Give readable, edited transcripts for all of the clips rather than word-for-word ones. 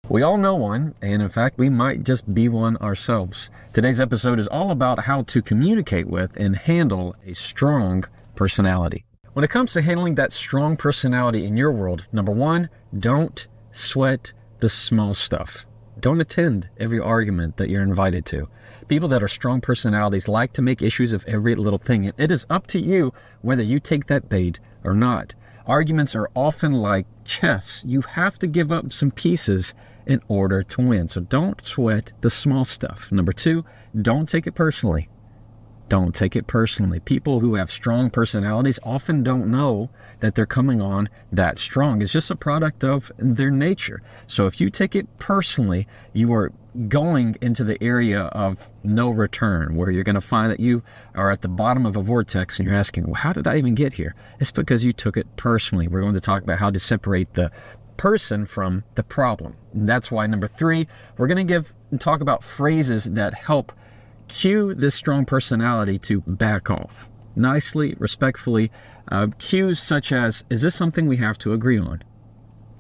We all know one, and in fact, we might just be one ourselves. Today's episode is all about how to communicate with and handle a strong personality. When it comes to handling that strong personality in your world, number one, don't sweat the small stuff. Don't attend every argument that you're invited to. People that are strong personalities like to make issues of every little thing, and it is up to you whether you take that bait or not. Arguments are often like chess. You have to give up some pieces in order to win. So don't sweat the small stuff. Number two, don't take it personally. Don't take it personally. People who have strong personalities often don't know that they're coming on that strong. It's just a product of their nature. So if you take it personally, you are going into the area of no return, where you're going to find that you are at the bottom of a vortex and you're asking, well, how did I even get here? It's because you took it personally. We're going to talk about how to separate the person from the problem. And that's why number three, we're going to talk about phrases that help cue this strong personality to back off. Nicely, respectfully, cues such as, is this something we have to agree on?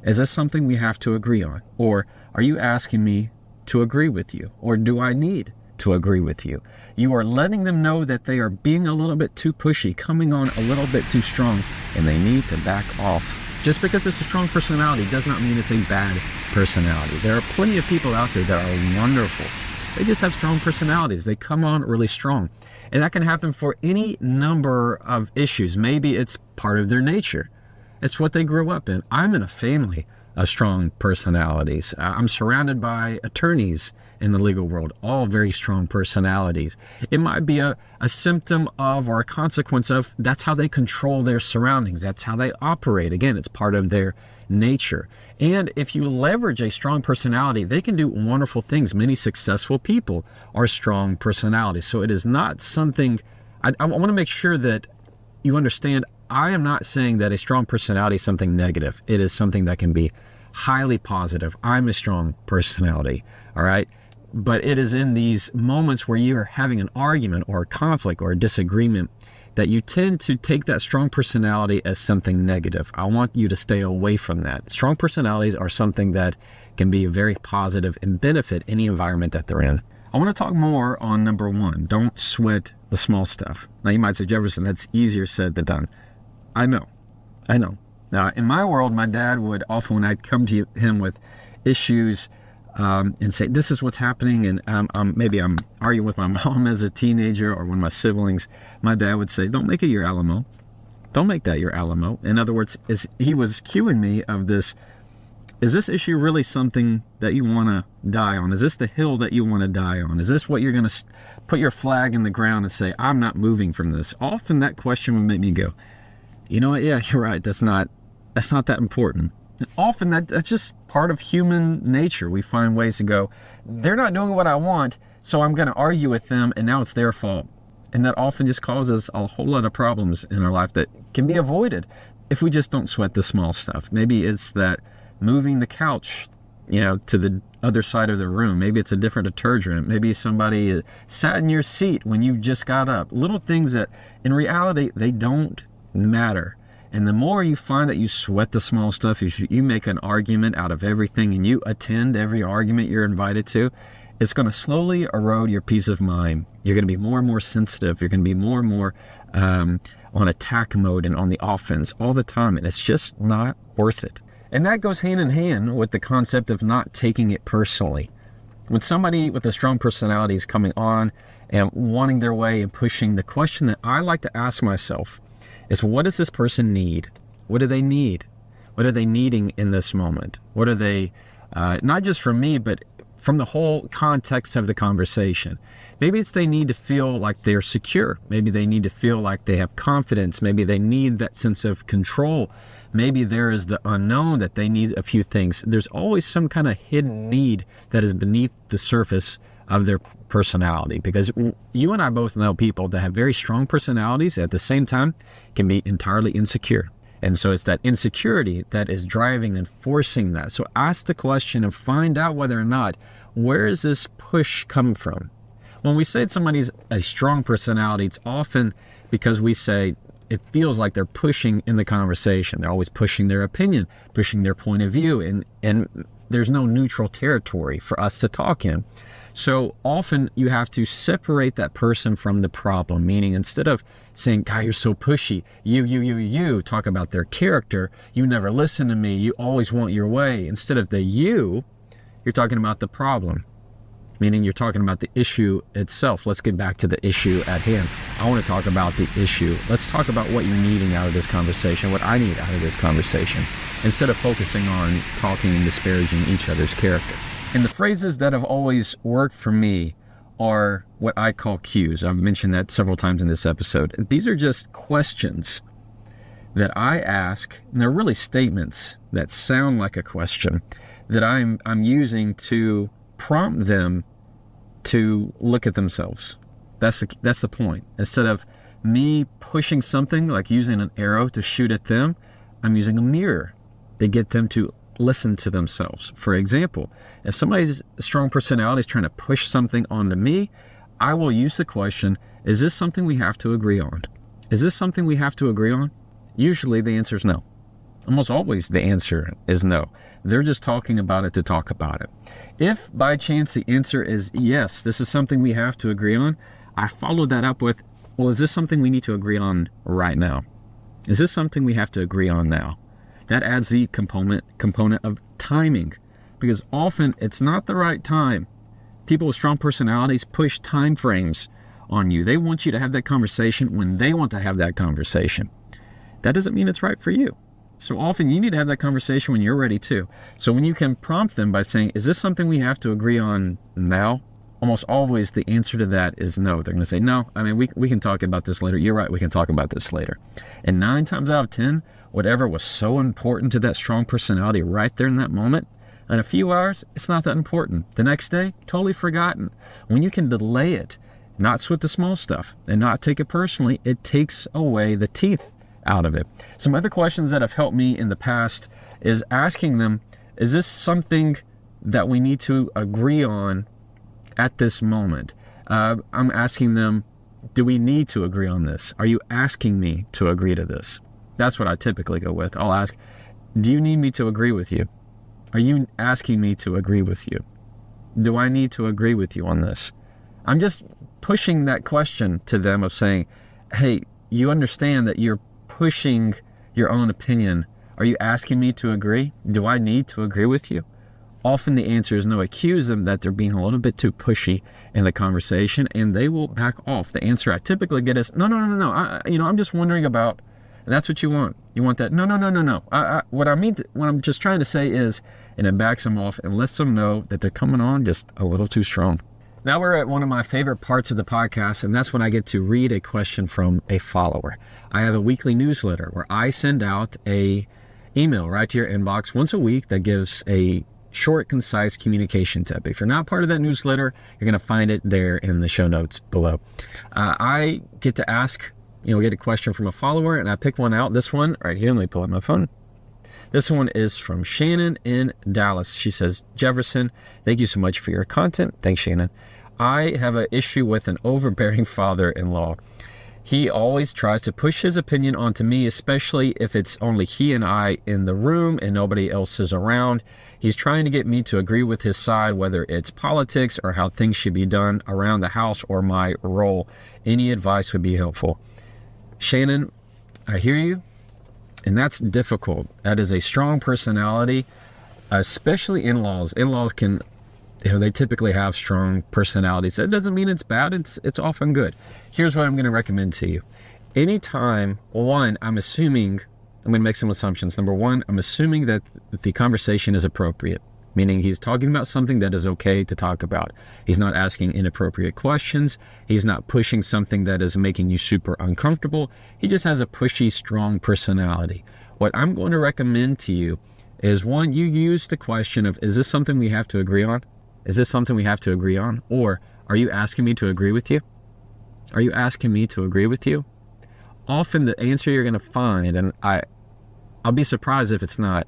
Is this something we have to agree on? Or are you asking me to agree with you? Or do I need to agree with you? You are letting them know that they are being a little bit too pushy, coming on a little bit too strong, and they need to back off. Just because it's a strong personality does not mean it's a bad personality. There are plenty of people out there that are wonderful. They just have strong personalities. They come on really strong. And that can happen for any number of issues. Maybe it's part of their nature. It's what they grew up in. I'm in a family of strong personalities. I'm surrounded by attorneys in the legal world, all very strong personalities. It might be a symptom of or a consequence of that's how they control their surroundings. That's how they operate. Again, it's part of their nature. And if you leverage a strong personality, they can do wonderful things. Many successful people are strong personalities. So it is not something, I want to make sure that you understand, I am not saying that a strong personality is something negative. It is something that can be highly positive. I'm a strong personality, all right? But it is in these moments where you are having an argument or a conflict or a disagreement that you tend to take that strong personality as something negative. I want you to stay away from that. Strong personalities are something that can be very positive and benefit any environment that they're in. I want to talk more on number one. Don't sweat the small stuff. Now you might say, Jefferson, that's easier said than done. I know. Now in my world, my dad would often, when I'd come to him with issues and say, this is what's happening, and maybe I'm arguing with my mom as a teenager or one of my siblings, my dad would say, don't make it your Alamo. Don't make that your Alamo. In other words, he was cueing me of this, is this issue really something that you want to die on? Is this the hill that you want to die on? Is this what you're going to put your flag in the ground and say, I'm not moving from this? Often that question would make me go, you know what, yeah, you're right, that's not that important. And often that's just part of human nature. We find ways to go, they're not doing what I want, so I'm going to argue with them, and now it's their fault. And that often just causes a whole lot of problems in our life that can be avoided if we just don't sweat the small stuff. Maybe it's that moving the couch, to the other side of the room. Maybe it's a different detergent. Maybe somebody sat in your seat when you just got up. Little things that, in reality, they don't matter. And the more you find that you sweat the small stuff, if you make an argument out of everything and you attend every argument you're invited to, it's going to slowly erode your peace of mind. You're going to be more and more sensitive. You're going to be more and more on attack mode and on the offense all the time. And it's just not worth it. And that goes hand in hand with the concept of not taking it personally. When somebody with a strong personality is coming on and wanting their way and pushing, the question that I like to ask myself is, what does this person need? What do they need? What are they needing in this moment? What are they, not just from me, but from the whole context of the conversation? Maybe it's they need to feel like they're secure. Maybe they need to feel like they have confidence. Maybe they need that sense of control. Maybe there is the unknown that they need a few things. There's always some kind of hidden need that is beneath the surface of their personality, because you and I both know people that have very strong personalities at the same time can be entirely insecure. And so it's that insecurity that is driving and forcing that. So ask the question and find out whether or not, where is this push come from? When we say somebody's a strong personality, it's often because we say it feels like they're pushing in the conversation. They're always pushing their opinion, pushing their point of view. And there's no neutral territory for us to talk in. So often you have to separate that person from the problem, meaning instead of saying, God, you're so pushy, you talk about their character, you never listen to me, you always want your way. Instead of the you're talking about the problem, meaning you're talking about the issue itself. Let's get back to the issue at hand. I want to talk about the issue. Let's talk about what you're needing out of this conversation, what I need out of this conversation, instead of focusing on talking and disparaging each other's character. And the phrases that have always worked for me are what I call cues. I've mentioned that several times in this episode. These are just questions that I ask, and they're really statements that sound like a question that I'm using to prompt them to look at themselves. That's the point. Instead of me pushing something, like using an arrow to shoot at them, I'm using a mirror to get them to listen to themselves. For example, if somebody's strong personality is trying to push something onto me, I will use the question, is this something we have to agree on? Is this something we have to agree on? Usually the answer is no. Almost always the answer is no. They're just talking about it to talk about it. If by chance the answer is yes, this is something we have to agree on, I follow that up with, well, is this something we need to agree on right now? Is this something we have to agree on now? That adds the component of timing, because often it's not the right time. People with strong personalities push time frames on you. They want you to have that conversation when they want to have that conversation. That doesn't mean it's right for you. So often you need to have that conversation when you're ready too. So when you can prompt them by saying, is this something we have to agree on now? Almost always the answer to that is no. They're going to say, no, I mean, we can talk about this later. You're right, we can talk about this later. And 9 times out of 10, whatever was so important to that strong personality right there in that moment, in a few hours, it's not that important. The next day, totally forgotten. When you can delay it, not sweat the small stuff, and not take it personally, it takes away the teeth out of it. Some other questions that have helped me in the past is asking them, is this something that we need to agree on at this moment? I'm asking them, do we need to agree on this? Are you asking me to agree to this? That's what I typically go with. I'll ask, do you need me to agree with you? Are you asking me to agree with you? Do I need to agree with you on this? I'm just pushing that question to them of saying, hey, you understand that you're pushing your own opinion. Are you asking me to agree? Do I need to agree with you? Often the answer is no. Accuse them that they're being a little bit too pushy in the conversation, and they will back off. The answer I typically get is, no. I'm just wondering about, and that's what you want. You want that? No. What I'm just trying to say is, and it backs them off and lets them know that they're coming on just a little too strong. Now we're at one of my favorite parts of the podcast, and that's when I get to read a question from a follower. I have a weekly newsletter where I send out a email right to your inbox once a week that gives a short, concise communication tip. If you're not part of that newsletter, you're going to find it there in the show notes below. I get to ask, get a question from a follower, and I pick one out. This one right here, let me pull up my phone. This one is from Shannon in Dallas. She says, Jefferson, thank you so much for your content. Thanks, Shannon. I have an issue with an overbearing father-in-law. He always tries to push his opinion onto me, especially if it's only he and I in the room and nobody else is around. He's trying to get me to agree with his side, whether it's politics or how things should be done around the house or my role. Any advice would be helpful. Shannon, I hear you, and that's difficult. That is a strong personality, especially in-laws. In-laws can, they typically have strong personalities. That doesn't mean it's bad. It's often good. Here's what I'm going to recommend to you. Anytime, one, I'm going to make some assumptions. Number one, I'm assuming that the conversation is appropriate, meaning he's talking about something that is okay to talk about. He's not asking inappropriate questions. He's not pushing something that is making you super uncomfortable. He just has a pushy, strong personality. What I'm going to recommend to you is, one, you use the question of, is this something we have to agree on? Is this something we have to agree on? Or are you asking me to agree with you? Are you asking me to agree with you? Often the answer you're going to find, and I'll be surprised if it's not,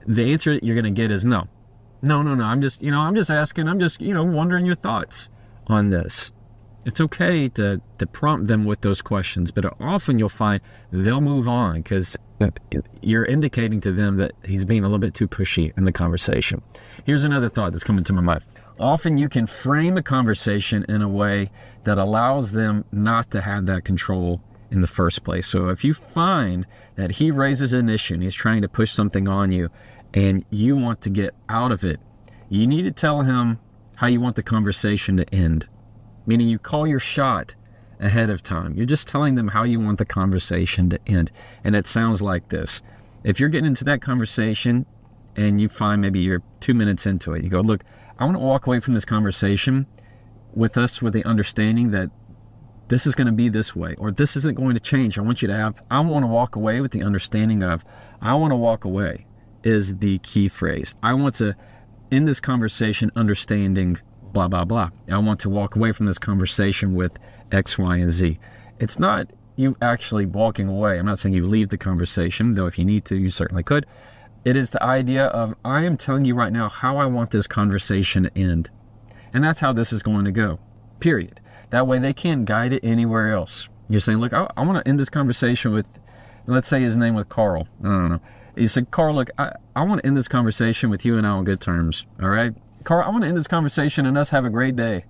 the answer you're going to get is no. No. I'm just asking. I'm just, wondering your thoughts on this. It's okay to prompt them with those questions, but often you'll find they'll move on because you're indicating to them that he's being a little bit too pushy in the conversation. Here's another thought that's coming to my mind. Often you can frame a conversation in a way that allows them not to have that control in the first place. So if you find that he raises an issue and he's trying to push something on you and you want to get out of it, you need to tell him how you want the conversation to end. Meaning you call your shot ahead of time. You're just telling them how you want the conversation to end. And it sounds like this. If you're getting into that conversation and you find maybe you're 2 minutes into it, you go, look, I want to walk away from this conversation with the understanding that this is going to be this way, or this isn't going to change. I want to walk away with the understanding of, I want to walk away is the key phrase. I want to end this conversation understanding blah, blah, blah. I want to walk away from this conversation with X, Y, and Z. It's not you actually walking away. I'm not saying you leave the conversation, though if you need to, you certainly could. It is the idea of, I am telling you right now how I want this conversation to end. And that's how this is going to go, period. That way they can't guide it anywhere else. You're saying, look, I want to end this conversation with, let's say his name was Carl. I don't know. You said, Carl, look, I want to end this conversation with you and I on good terms, all right? Carl, I want to end this conversation and us have a great day.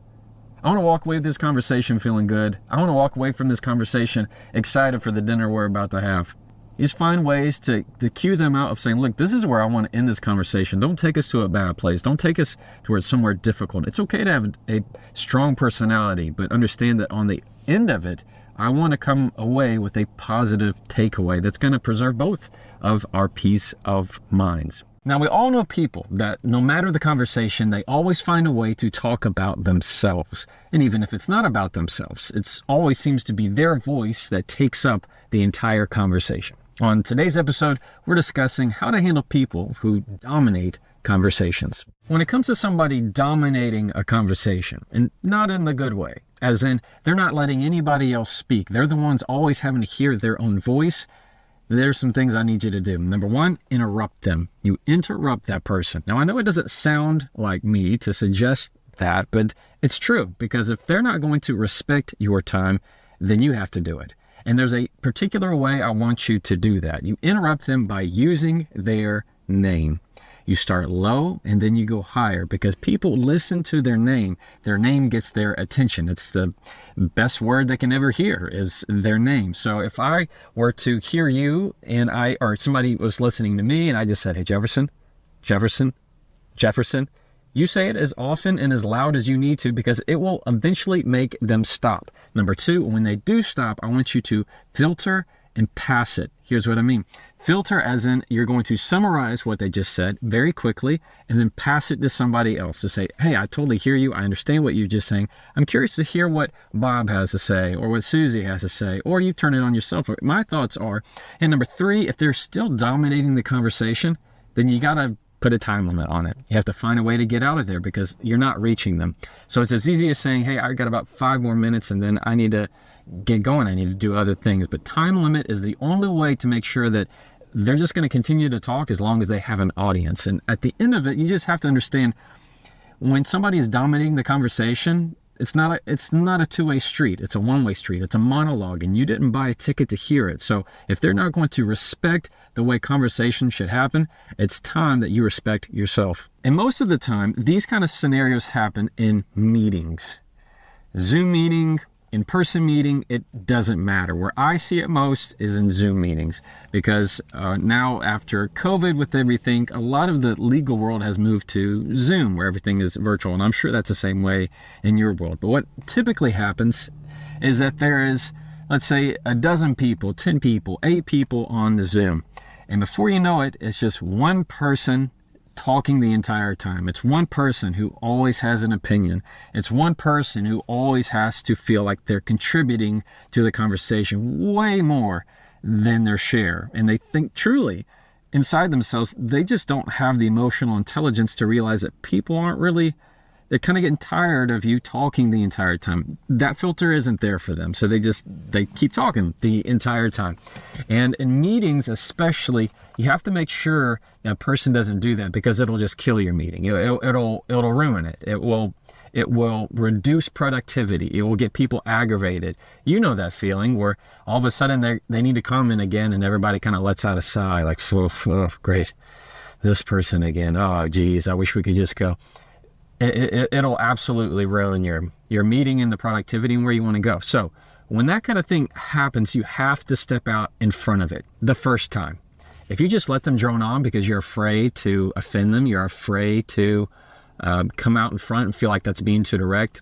I want to walk away with this conversation feeling good. I want to walk away from this conversation excited for the dinner we're about to have. You just find ways to cue them out of saying, look, this is where I want to end this conversation. Don't take us to a bad place. Don't take us to where it's somewhere difficult. It's okay to have a strong personality, but understand that on the end of it, I want to come away with a positive takeaway that's going to preserve both of our peace of minds. Now, we all know people that no matter the conversation, they always find a way to talk about themselves. And even if it's not about themselves, it always seems to be their voice that takes up the entire conversation. On today's episode, we're discussing how to handle people who dominate conversations. When it comes to somebody dominating a conversation, and not in the good way, as in they're not letting anybody else speak, they're the ones always having to hear their own voice, there's some things I need you to do. Number one, interrupt them. You interrupt that person. Now, I know it doesn't sound like me to suggest that, but it's true, because if they're not going to respect your time, then you have to do it. And there's a particular way I want you to do that. You interrupt them by using their name. You start low and then you go higher, because people listen to their name. Their name gets their attention. It's the best word they can ever hear is their name. So if I were to hear you or somebody was listening to me and I just said, hey, Jefferson, you say it as often and as loud as you need to, because it will eventually make them stop. Number two, when they do stop, I want you to filter and pass it. Here's what I mean. Filter as in you're going to summarize what they just said very quickly and then pass it to somebody else to say, hey, I totally hear you. I understand what you're just saying. I'm curious to hear what Bob has to say or what Susie has to say, or you turn it on yourself. My thoughts are, and number three, if they're still dominating the conversation, then you got to put a time limit on it. You have to find a way to get out of there because you're not reaching them. So it's as easy as saying, hey, I got about 5 more minutes and then I need to get going. I need to do other things. But time limit is the only way to make sure that they're just going to continue to talk as long as they have an audience. And at the end of it, you just have to understand when somebody is dominating the conversation, it's not a two-way street. It's a one-way street. It's a monologue, and you didn't buy a ticket to hear it. So if they're not going to respect the way conversation should happen, it's time that you respect yourself. And most of the time, these kind of scenarios happen in meetings. Zoom meeting, in-person meeting, it doesn't matter. Where I see it most is in Zoom meetings, because now after COVID with everything, a lot of the legal world has moved to Zoom, where everything is virtual, and I'm sure that's the same way in your world. But what typically happens is that there is, let's say, 12 people, 10 people, 8 people on the Zoom, and before you know it, it's just one person talking the entire time. It's one person who always has an opinion. It's one person who always has to feel like they're contributing to the conversation way more than their share. And they think truly inside themselves, they just don't have the emotional intelligence to realize that people aren't really, they're kind of getting tired of you talking the entire time. That filter isn't there for them. So they keep talking the entire time. And in meetings especially, you have to make sure that person doesn't do that, because it'll just kill your meeting. It'll ruin it. It will reduce productivity. It will get people aggravated. You know that feeling where all of a sudden they need to comment again and everybody kind of lets out a sigh like, oh, great, this person again. Oh, geez, I wish we could just go. It'll absolutely ruin your meeting and the productivity and where you want to go. So when that kind of thing happens, you have to step out in front of it the first time. If you just let them drone on because you're afraid to offend them, you're afraid to come out in front and feel like that's being too direct,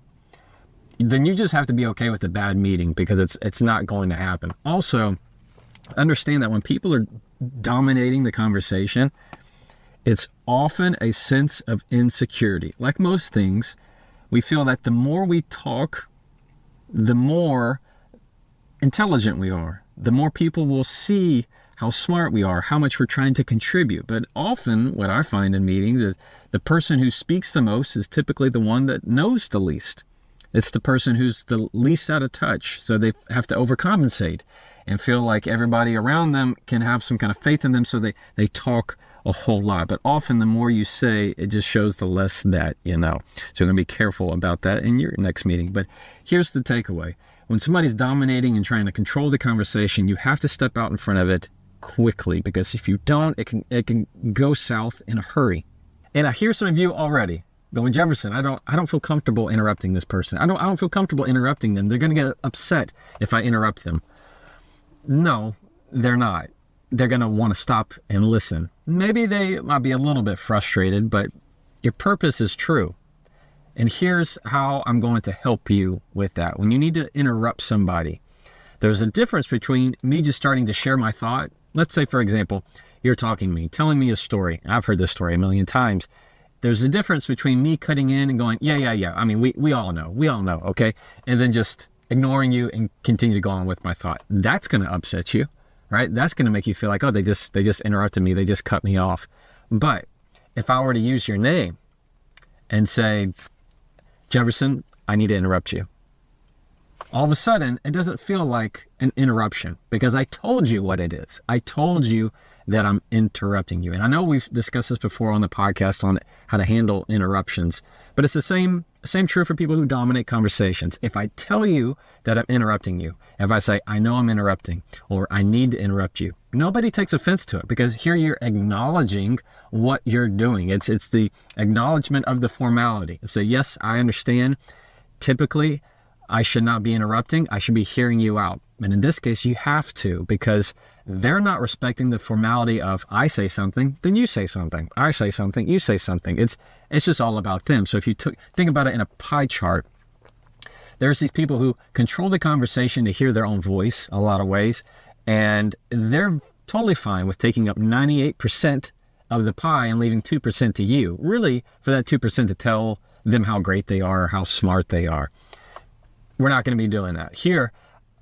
then you just have to be okay with a bad meeting because it's not going to happen. Also, understand that when people are dominating the conversation, it's often a sense of insecurity. Like most things, we feel that the more we talk, the more intelligent we are. The more people will see how smart we are, how much we're trying to contribute. But often what I find in meetings is the person who speaks the most is typically the one that knows the least. It's the person who's the least out of touch. So they have to overcompensate and feel like everybody around them can have some kind of faith in them. So they talk a whole lot. But often the more you say, it just shows the less that you know. So you're going to be careful about that in your next meeting. But here's the takeaway. When somebody's dominating and trying to control the conversation, you have to step out in front of it quickly, because if you don't, it can go south in a hurry. And I hear some of you already going, Jefferson, I don't feel comfortable interrupting this person. I don't feel comfortable interrupting them. They're going to get upset if I interrupt them. No, they're not. They're going to want to stop and listen. Maybe they might be a little bit frustrated, but your purpose is true. And here's how I'm going to help you with that. When you need to interrupt somebody, there's a difference between me just starting to share my thought. Let's say, for example, you're talking to me, telling me a story. I've heard this story a million times. There's a difference between me cutting in and going, yeah. I mean, we all know, okay? And then just ignoring you and continue to go on with my thought. That's going to upset you, right? That's going to make you feel like, oh, they just interrupted me. They just cut me off. But if I were to use your name and say, Jefferson, I need to interrupt you, all of a sudden, it doesn't feel like an interruption because I told you what it is. I told you that I'm interrupting you. And I know we've discussed this before on the podcast on how to handle interruptions, but it's the same true for people who dominate conversations. If I tell you that I'm interrupting you, if I say, I know I'm interrupting, or I need to interrupt you, nobody takes offense to it because here you're acknowledging what you're doing. It's the acknowledgement of the formality. Say, yes, I understand. Typically, I should not be interrupting. I should be hearing you out. And in this case, you have to, because they're not respecting the formality of I say something, then you say something. I say something, you say something. It's just all about them. So if you think about it in a pie chart, there's these people who control the conversation to hear their own voice a lot of ways, and they're totally fine with taking up 98% of the pie and leaving 2% to you, really for that 2% to tell them how great they are or how smart they are. We're not going to be doing that. Here,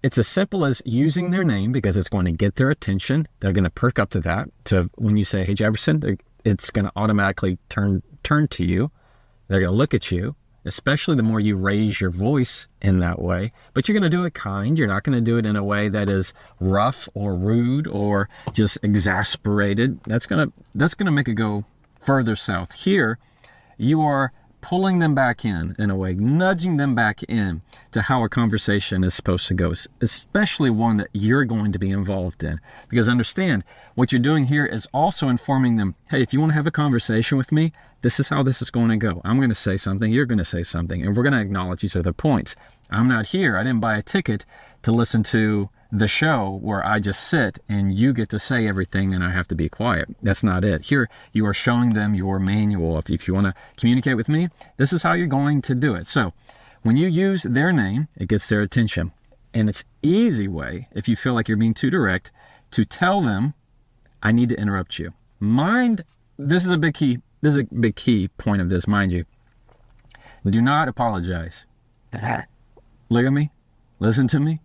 it's as simple as using their name because it's going to get their attention. They're going to perk up to that. To when you say, hey, Jefferson, it's going to automatically turn to you. They're going to look at you, especially the more you raise your voice in that way. But you're going to do it kind. You're not going to do it in a way that is rough or rude or just exasperated. That's going to make it go further south. Here, you are pulling them back in a way, nudging them back in to how a conversation is supposed to go, especially one that you're going to be involved in. Because understand, what you're doing here is also informing them, hey, if you want to have a conversation with me, this is how this is going to go. I'm going to say something, you're going to say something, and we're going to acknowledge each other's points. I'm not here. I didn't buy a ticket to listen to the show where I just sit and you get to say everything and I have to be quiet. That's not it. Here, you are showing them your manual. If you want to communicate with me, this is how you're going to do it. So when you use their name, it gets their attention. And it's easy way, if you feel like you're being too direct, to tell them, I need to interrupt you. This is a big key point of this, mind you. Do not apologize. Look at me. Listen to me.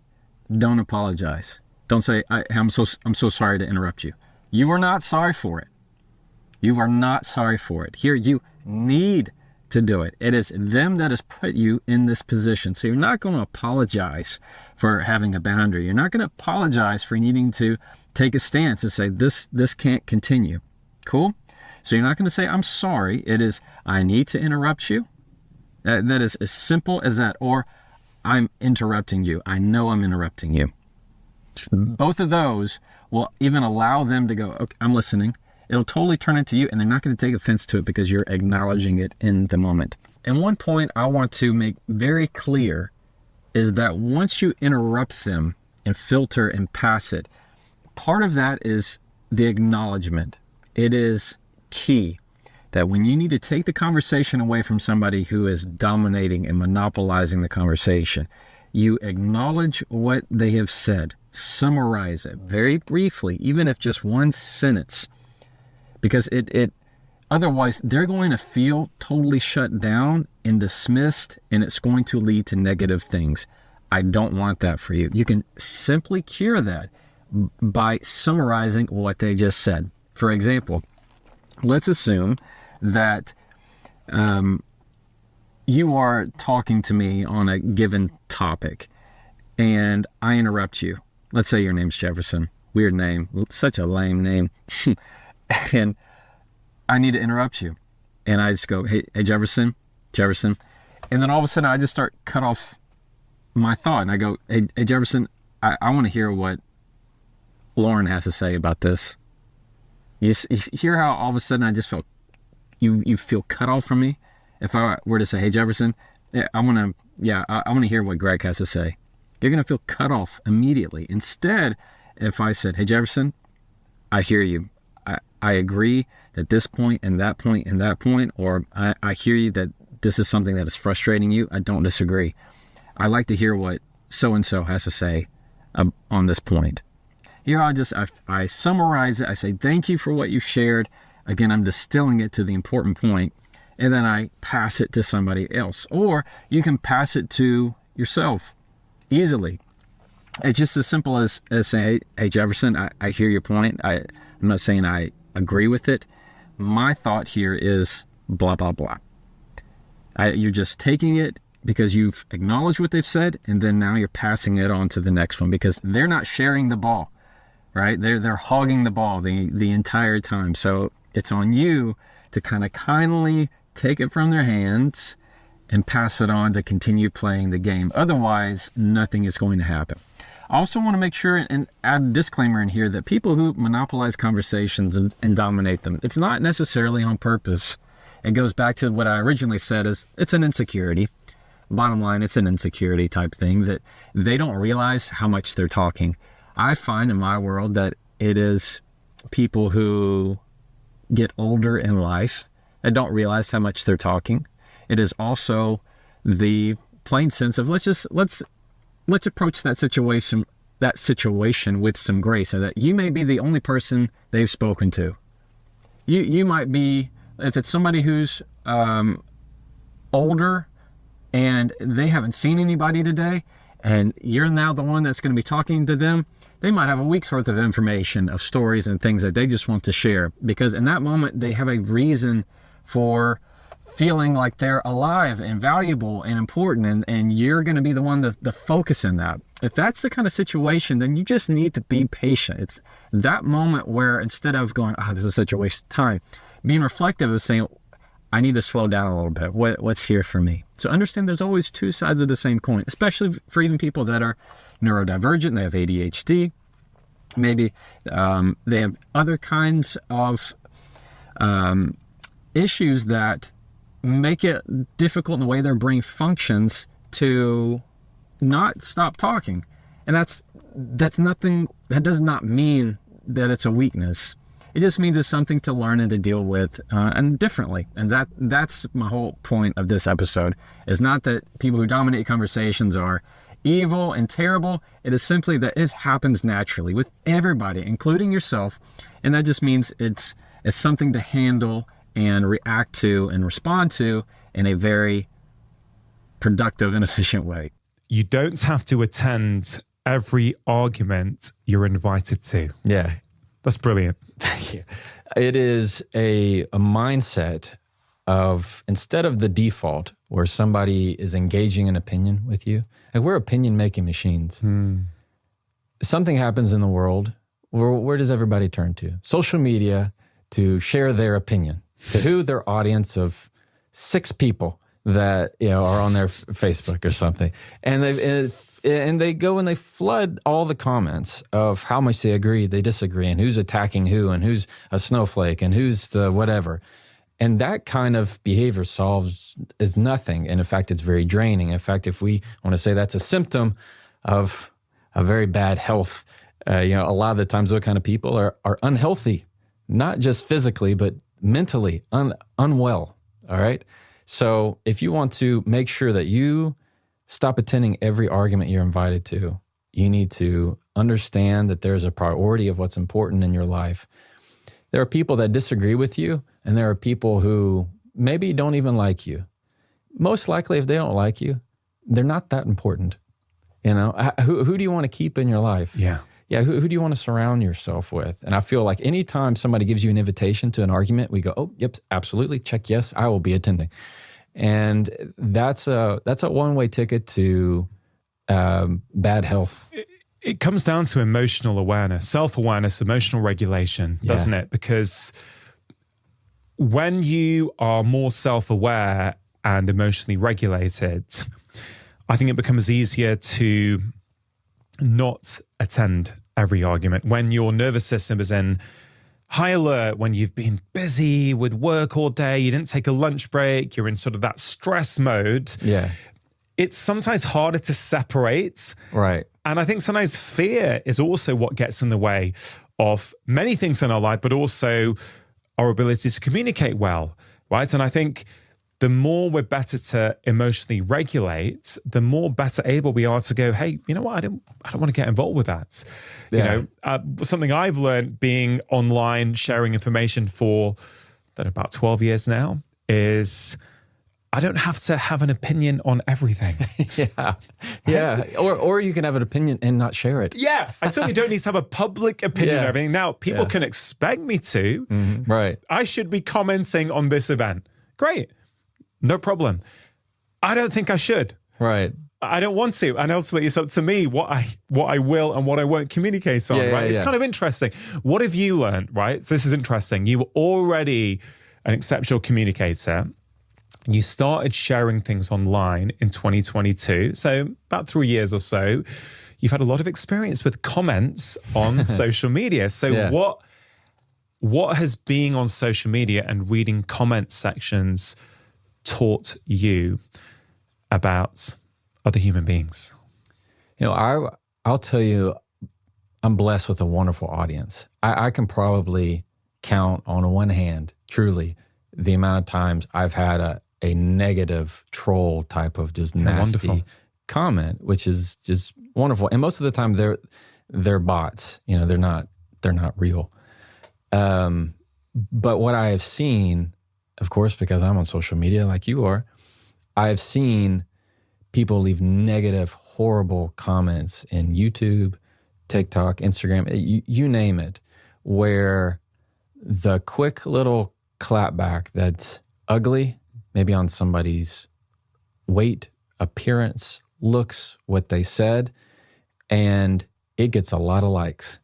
Don't apologize. Don't say, I'm so sorry to interrupt you. You are not sorry for it. You are not sorry for it. Here, you need to do it. It is them that has put you in this position. So you're not going to apologize for having a boundary. You're not going to apologize for needing to take a stance and say, this can't continue. Cool? So you're not going to say, I'm sorry. It is, I need to interrupt you. That is as simple as that. Or I'm interrupting you. I know I'm interrupting you. Both of those will even allow them to go, okay, I'm listening. It'll totally turn into you, and they're not going to take offense to it because you're acknowledging it in the moment. And one point I want to make very clear is that once you interrupt them and filter and pass it, part of that is the acknowledgement. It is key that when you need to take the conversation away from somebody who is dominating and monopolizing the conversation, you acknowledge what they have said, summarize it very briefly, even if just one sentence, because otherwise they're going to feel totally shut down and dismissed, and it's going to lead to negative things. I don't want that for you. You can simply cure that by summarizing what they just said. For example, let's assume that you are talking to me on a given topic and I interrupt you. Let's say your name's Jefferson. Weird name, such a lame name. And I need to interrupt you. And I just go, hey Jefferson. And then all of a sudden I just start cut off my thought. And I go, hey Jefferson, I want to hear what Lauren has to say about this. You hear how all of a sudden I just felt, you feel cut off from me? If I were to say, hey Jefferson, I want to hear what Greg has to say. You're going to feel cut off immediately. Instead, if I said, hey Jefferson, I hear you. I agree that this point and that point and that point, or I hear you that this is something that is frustrating you. I don't disagree. I like to hear what so-and-so has to say on this point. Here I summarize it. I say, thank you for what you shared. Again, I'm distilling it to the important point, and then I pass it to somebody else. Or you can pass it to yourself easily. It's just as simple as saying, hey Jefferson, I hear your point. I'm not saying I agree with it. My thought here is blah, blah, blah. You're just taking it because you've acknowledged what they've said, and then now you're passing it on to the next one because they're not sharing the ball, right? They're hogging the ball the entire time. So it's on you to kind of kindly take it from their hands and pass it on to continue playing the game. Otherwise, nothing is going to happen. I also want to make sure and add a disclaimer in here that people who monopolize conversations and dominate them, it's not necessarily on purpose. It goes back to what I originally said is it's an insecurity. Bottom line, it's an insecurity type thing that they don't realize how much they're talking. I find in my world that it is people who get older in life that don't realize how much they're talking. It is also the plain sense of let's approach that situation with some grace, so that you may be the only person they've spoken to. You might be, if it's somebody who's older and they haven't seen anybody today, and you're now the one that's going to be talking to them, they might have a week's worth of information, of stories and things that they just want to share, because in that moment they have a reason for feeling like they're alive and valuable and important, and you're going to be the one to focus in that. If that's the kind of situation, then you just need to be patient. It's that moment where instead of going, this is such a waste of time, being reflective of saying, I need to slow down a little bit. What's here for me? So understand there's always two sides of the same coin, especially for even people that are neurodivergent, they have ADHD, maybe they have other kinds of issues that make it difficult in the way their brain functions to not stop talking. And that's nothing, that does not mean that it's a weakness. It just means it's something to learn and to deal with and differently. And that's my whole point of this episode, is not that people who dominate conversations are evil and terrible. It is simply that it happens naturally with everybody, including yourself. And that just means it's something to handle and react to and respond to in a very productive and efficient way. You don't have to attend every argument you're invited to. Yeah. That's brilliant. Thank you. It is a mindset of, instead of the default where somebody is engaging an opinion with you, like we're opinion-making machines. Something happens in the world, where does everybody turn to? Social media to share their opinion. To who? Their audience of 6 people that, are on their Facebook or something. And they go and they flood all the comments of how much they agree, they disagree, and who's attacking who, and who's a snowflake, and who's the whatever. And that kind of behavior is nothing. And in fact, it's very draining. In fact, if we want to say that's a symptom of a very bad health, a lot of the times those kind of people are unhealthy, not just physically, but mentally unwell. All right. So if you want to make sure that you stop attending every argument you're invited to, you need to understand that there's a priority of what's important in your life. There are people that disagree with you, and there are people who maybe don't even like you. Most likely, if they don't like you, they're not that important. Who do you want to keep in your life? Yeah. Yeah, who do you want to surround yourself with? And I feel like anytime somebody gives you an invitation to an argument, we go, oh, yep, absolutely, check yes, I will be attending. And that's a one-way ticket to bad health. It comes down to emotional awareness, self-awareness, emotional regulation, doesn't it? Because when you are more self-aware and emotionally regulated, I think it becomes easier to not attend every argument. When your nervous system is in high alert, when you've been busy with work all day, you didn't take a lunch break, you're in sort of that stress mode. Yeah. It's sometimes harder to separate. Right. And I think sometimes fear is also what gets in the way of many things in our life, but also our ability to communicate well, right? And I think the more we're better to emotionally regulate, the more better able we are to go, hey, you know what? I don't want to get involved with that. Yeah. Something I've learned being online, sharing information for about 12 years now is I don't have to have an opinion on everything. Yeah. Yeah. Or you can have an opinion and not share it. Yeah. I certainly don't need to have a public opinion on everything. Now, people can expect me to. Mm-hmm. Right. I should be commenting on this event. Great. No problem. I don't think I should. Right. I don't want to. And ultimately, it's up to me what I will and what I won't communicate on, right? It's kind of interesting. What have you learned, right? So this is interesting. You were already an exceptional communicator. You started sharing things online in 2022. So about 3 years or so, you've had a lot of experience with comments on social media. So what has being on social media and reading comment sections taught you about other human beings? I'll tell you, I'm blessed with a wonderful audience. I can probably count on one hand, truly, the amount of times I've had a negative troll type of just nasty comment, which is just wonderful. And most of the time they're bots. They're not real. But what I have seen, of course, because I'm on social media like you are, I've seen people leave negative, horrible comments in YouTube, TikTok, Instagram, you name it, where the quick little clapback that's ugly, maybe on somebody's weight, appearance, looks, what they said, and it gets a lot of likes,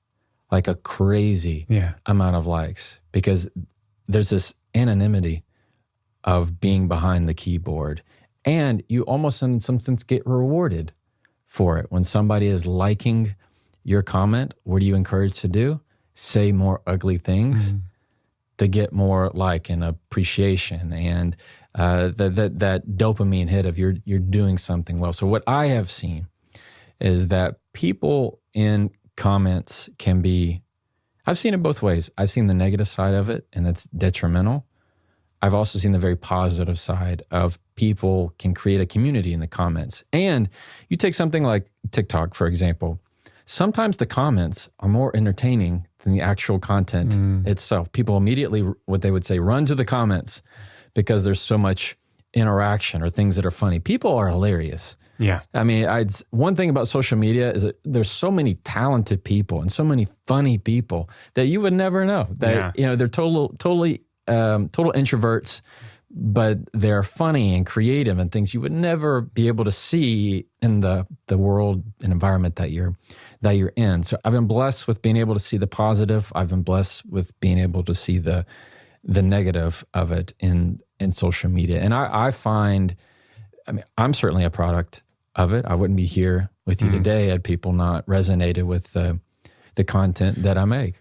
like a crazy amount of likes, because there's this anonymity of being behind the keyboard. And you almost in some sense get rewarded for it. When somebody is liking your comment, what are you encouraged to do? Say more ugly things to get more like and appreciation and that dopamine hit of you're doing something well. So what I have seen is that people in comments can be, I've seen it both ways. I've seen the negative side of it, and that's detrimental. I've also seen the very positive side of people can create a community in the comments. And you take something like TikTok, for example. Sometimes the comments are more entertaining than the actual content itself. People immediately, what they would say, run to the comments because there's so much interaction or things that are funny. People are hilarious. Yeah. I mean, one thing about social media is that there's so many talented people and so many funny people that you would never know. That they're total introverts, but they're funny and creative and things you would never be able to see in the world and environment that you're in. So I've been blessed with being able to see the positive. I've been blessed with being able to see the negative of it in in social media. And I find, I mean, I'm certainly a product of it. I wouldn't be here with you today had people not resonated with the content that I make.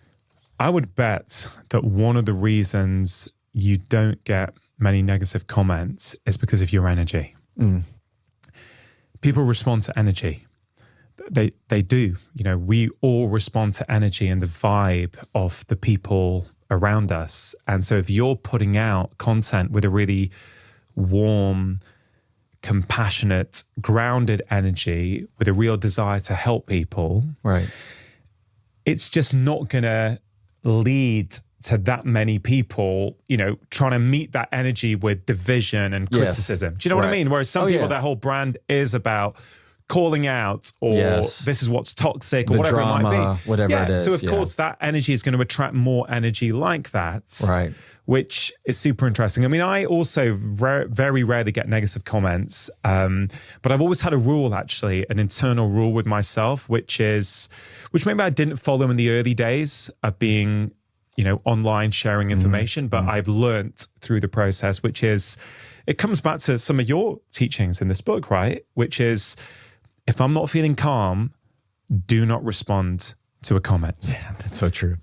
I would bet that one of the reasons you don't get many negative comments is because of your energy. People respond to energy. They do. You know, we all respond to energy and the vibe of the people around us. And so if you're putting out content with a really warm, compassionate, grounded energy with a real desire to help people, right, it's just not going to lead to that many people, you know, trying to meet that energy with division and criticism. Do you know what I mean? Whereas some people, their whole brand is about calling out or this is what's toxic or the whatever drama, it might be. Whatever it is. So of course that energy is going to attract more energy like that. Right. Which is super interesting. I mean, I also very rarely get negative comments, but I've always had a rule, actually, an internal rule with myself, which maybe I didn't follow in the early days of being, you know, online sharing information, but I've learned through the process, which is, it comes back to some of your teachings in this book, right? Which is, if I'm not feeling calm, do not respond to a comment. Yeah, that's so true.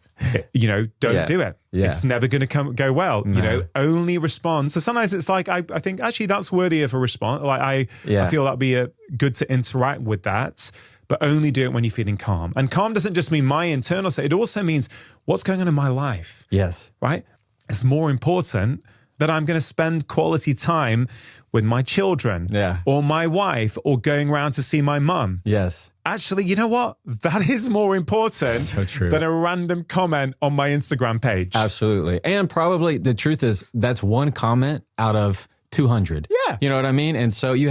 You know, don't do it. Yeah. It's never going to go well. No. You know, only respond. So sometimes it's like, I think actually that's worthy of a response. Like I feel that'd be good to interact with that, but only do it when you're feeling calm. And calm doesn't just mean my internal state. It also means what's going on in my life. Yes. Right? It's more important that I'm going to spend quality time with my children or my wife or going around to see my mum. Yes. Actually, you know what? That is more important than a random comment on my Instagram page. Absolutely. And probably the truth is that's one comment out of 200. Yeah. You know what I mean? And so you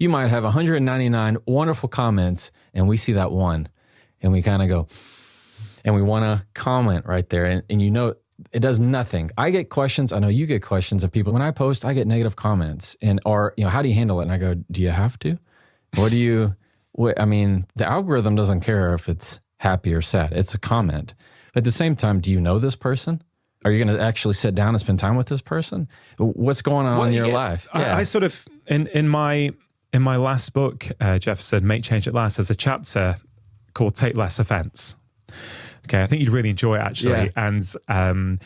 might have 199 wonderful comments and we see that one and we kind of go, and we want to comment right there. And you know, it does nothing. I get questions. I know you get questions of people. When I post, I get negative comments or, you know, how do you handle it? And I go, do you have to? What do you... I mean, the algorithm doesn't care if it's happy or sad. It's a comment. But at the same time, do you know this person? Are you going to actually sit down and spend time with this person? What's going on in your life? I sort of, in my last book, Jefferson, Make Change at Last, there's a chapter called Take Less Offense. Okay, I think you'd really enjoy it, actually. Yeah. And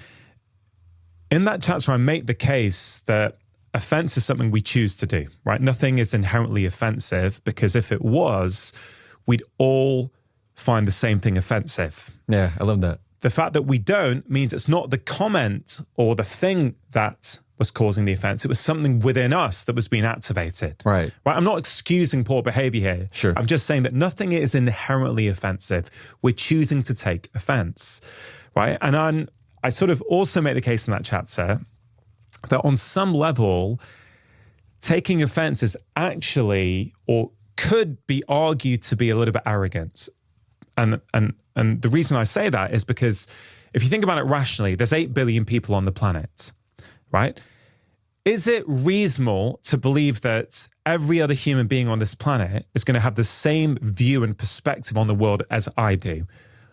in that chapter, I make the case that offense is something we choose to do, right? Nothing is inherently offensive because if it was, we'd all find the same thing offensive. Yeah, I love that. The fact that we don't means it's not the comment or the thing that was causing the offense. It was something within us that was being activated. Right. I'm not excusing poor behavior here. Sure. I'm just saying that nothing is inherently offensive. We're choosing to take offense, right? And I sort of also make the case in that chapter that on some level, taking offense is actually, or could be argued to be a little bit arrogant. And the reason I say that is because if you think about it rationally, there's 8 billion people on the planet, right? Is it reasonable to believe that every other human being on this planet is going to have the same view and perspective on the world as I do?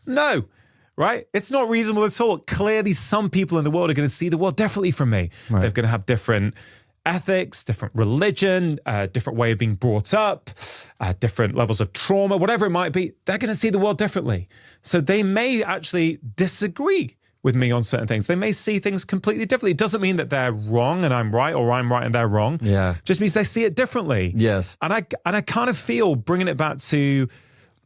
No. Right? It's not reasonable at all. Clearly, some people in the world are going to see the world differently from me. Right. They're going to have different ethics, different religion, different way of being brought up, different levels of trauma, whatever it might be. They're going to see the world differently. So they may actually disagree with me on certain things. They may see things completely differently. It doesn't mean that they're wrong and I'm right, or I'm right and they're wrong. Yeah. Just means they see it differently. Yes. And I kind of feel, bringing it back to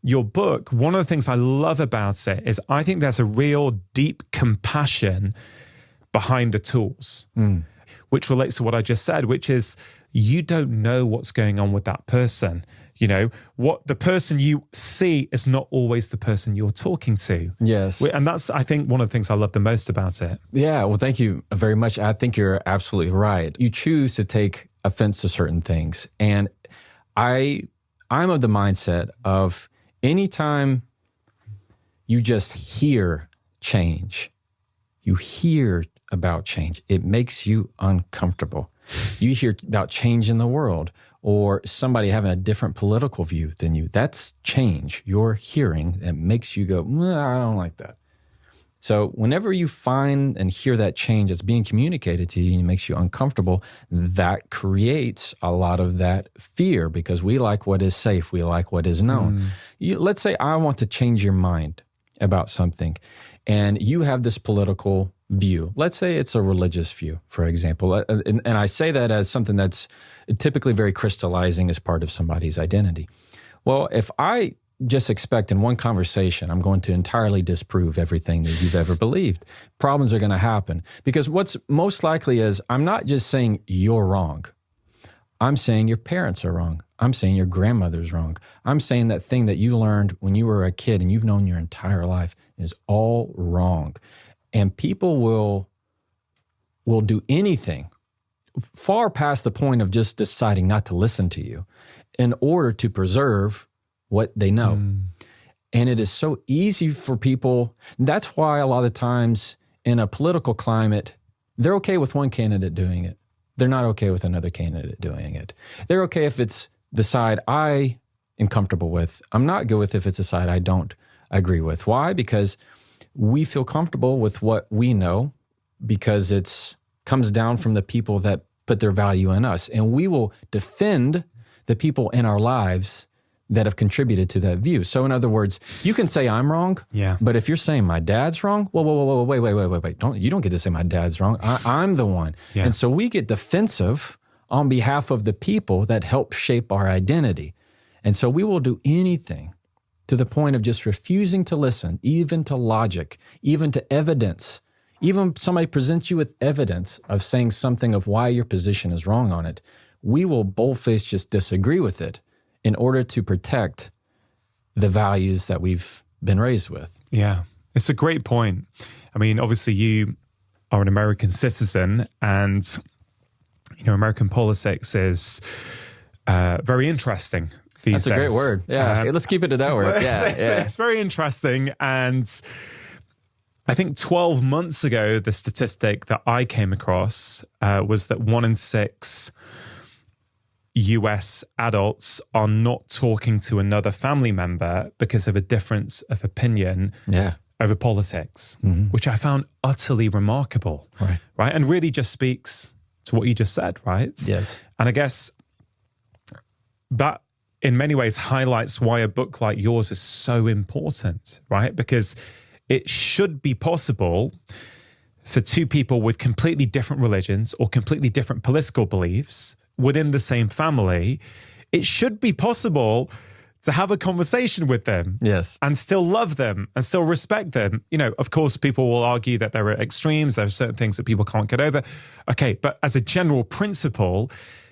your book, one of the things I love about it is I think there's a real deep compassion behind the tools, which relates to what I just said, which is you don't know what's going on with that person. You know, what the person you see is not always the person you're talking to. Yes. And that's, I think, one of the things I love the most about it. Yeah. Well, thank you very much. I think you're absolutely right. You choose to take offense to certain things. And I'm of the mindset of, anytime you just hear change, you hear about change, it makes you uncomfortable. You hear about change in the world or somebody having a different political view than you. That's change you're hearing that makes you go, I don't like that. So whenever you find and hear that change that's being communicated to you and it makes you uncomfortable, that creates a lot of that fear because we like what is safe. We like what is known. Let's say I want to change your mind about something and you have this political view. Let's say it's a religious view, for example. And I say that as something that's typically very crystallizing as part of somebody's identity. Well, if I just expect in one conversation, I'm going to entirely disprove everything that you've ever believed, problems are going to happen. Because what's most likely is I'm not just saying you're wrong. I'm saying your parents are wrong. I'm saying your grandmother's wrong. I'm saying that thing that you learned when you were a kid and you've known your entire life is all wrong. And people will do anything far past the point of just deciding not to listen to you in order to preserve what they know. And it is so easy for people. That's why a lot of times in a political climate, they're okay with one candidate doing it. They're not okay with another candidate doing it. They're okay if it's the side I am comfortable with. I'm not good with if it's a side I don't agree with. Why? Because we feel comfortable with what we know because it comes down from the people that put their value in us. And we will defend the people in our lives that have contributed to that view. So in other words, you can say I'm wrong, but if you're saying my dad's wrong, whoa, wait. You don't get to say my dad's wrong. I'm the one. And so we get defensive on behalf of the people that help shape our identity. And so we will do anything to the point of just refusing to listen, even to logic, even to evidence. Even if somebody presents you with evidence of saying something of why your position is wrong on it, we will boldface just disagree with it in order to protect the values that we've been raised with. Yeah, it's a great point. I mean, obviously you are an American citizen and, American politics is very interesting these days. That's a great word. Yeah, let's keep it to that word. It's very interesting. And I think 12 months ago, the statistic that I came across was that 1 in 6 US adults are not talking to another family member because of a difference of opinion over politics, which I found utterly remarkable, right? And really just speaks to what you just said, right? Yes. And I guess that in many ways highlights why a book like yours is so important, right? Because it should be possible for two people with completely different religions or completely different political beliefs within the same family, it should be possible to have a conversation with them and still love them and still respect them. Of course, people will argue that there are extremes. There are certain things that people can't get over. Okay, but as a general principle,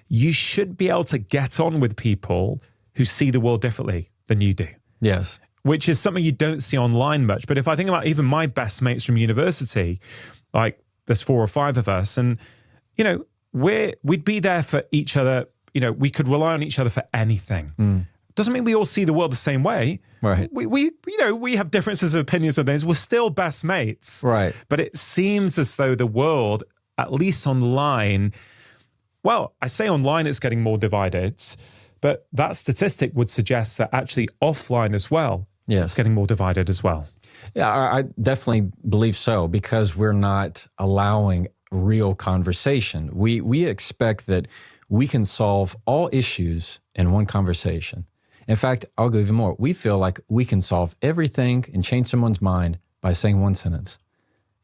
you should be able to get on with people who see the world differently than you do. Yes. Which is something you don't see online much. But if I think about even my best mates from university, like there's 4 or 5 of us, and, we'd be there for each other. We could rely on each other for anything. Doesn't mean we all see the world the same way. Right. We have differences of opinions of things. We're still best mates. Right. But it seems as though the world, at least online, well, I say online it's getting more divided, but that statistic would suggest that actually offline as well, it's getting more divided as well. Yeah, I definitely believe so because we're not allowing real conversation. We expect that we can solve all issues in one conversation. In fact, I'll go even more. We feel like we can solve everything and change someone's mind by saying one sentence.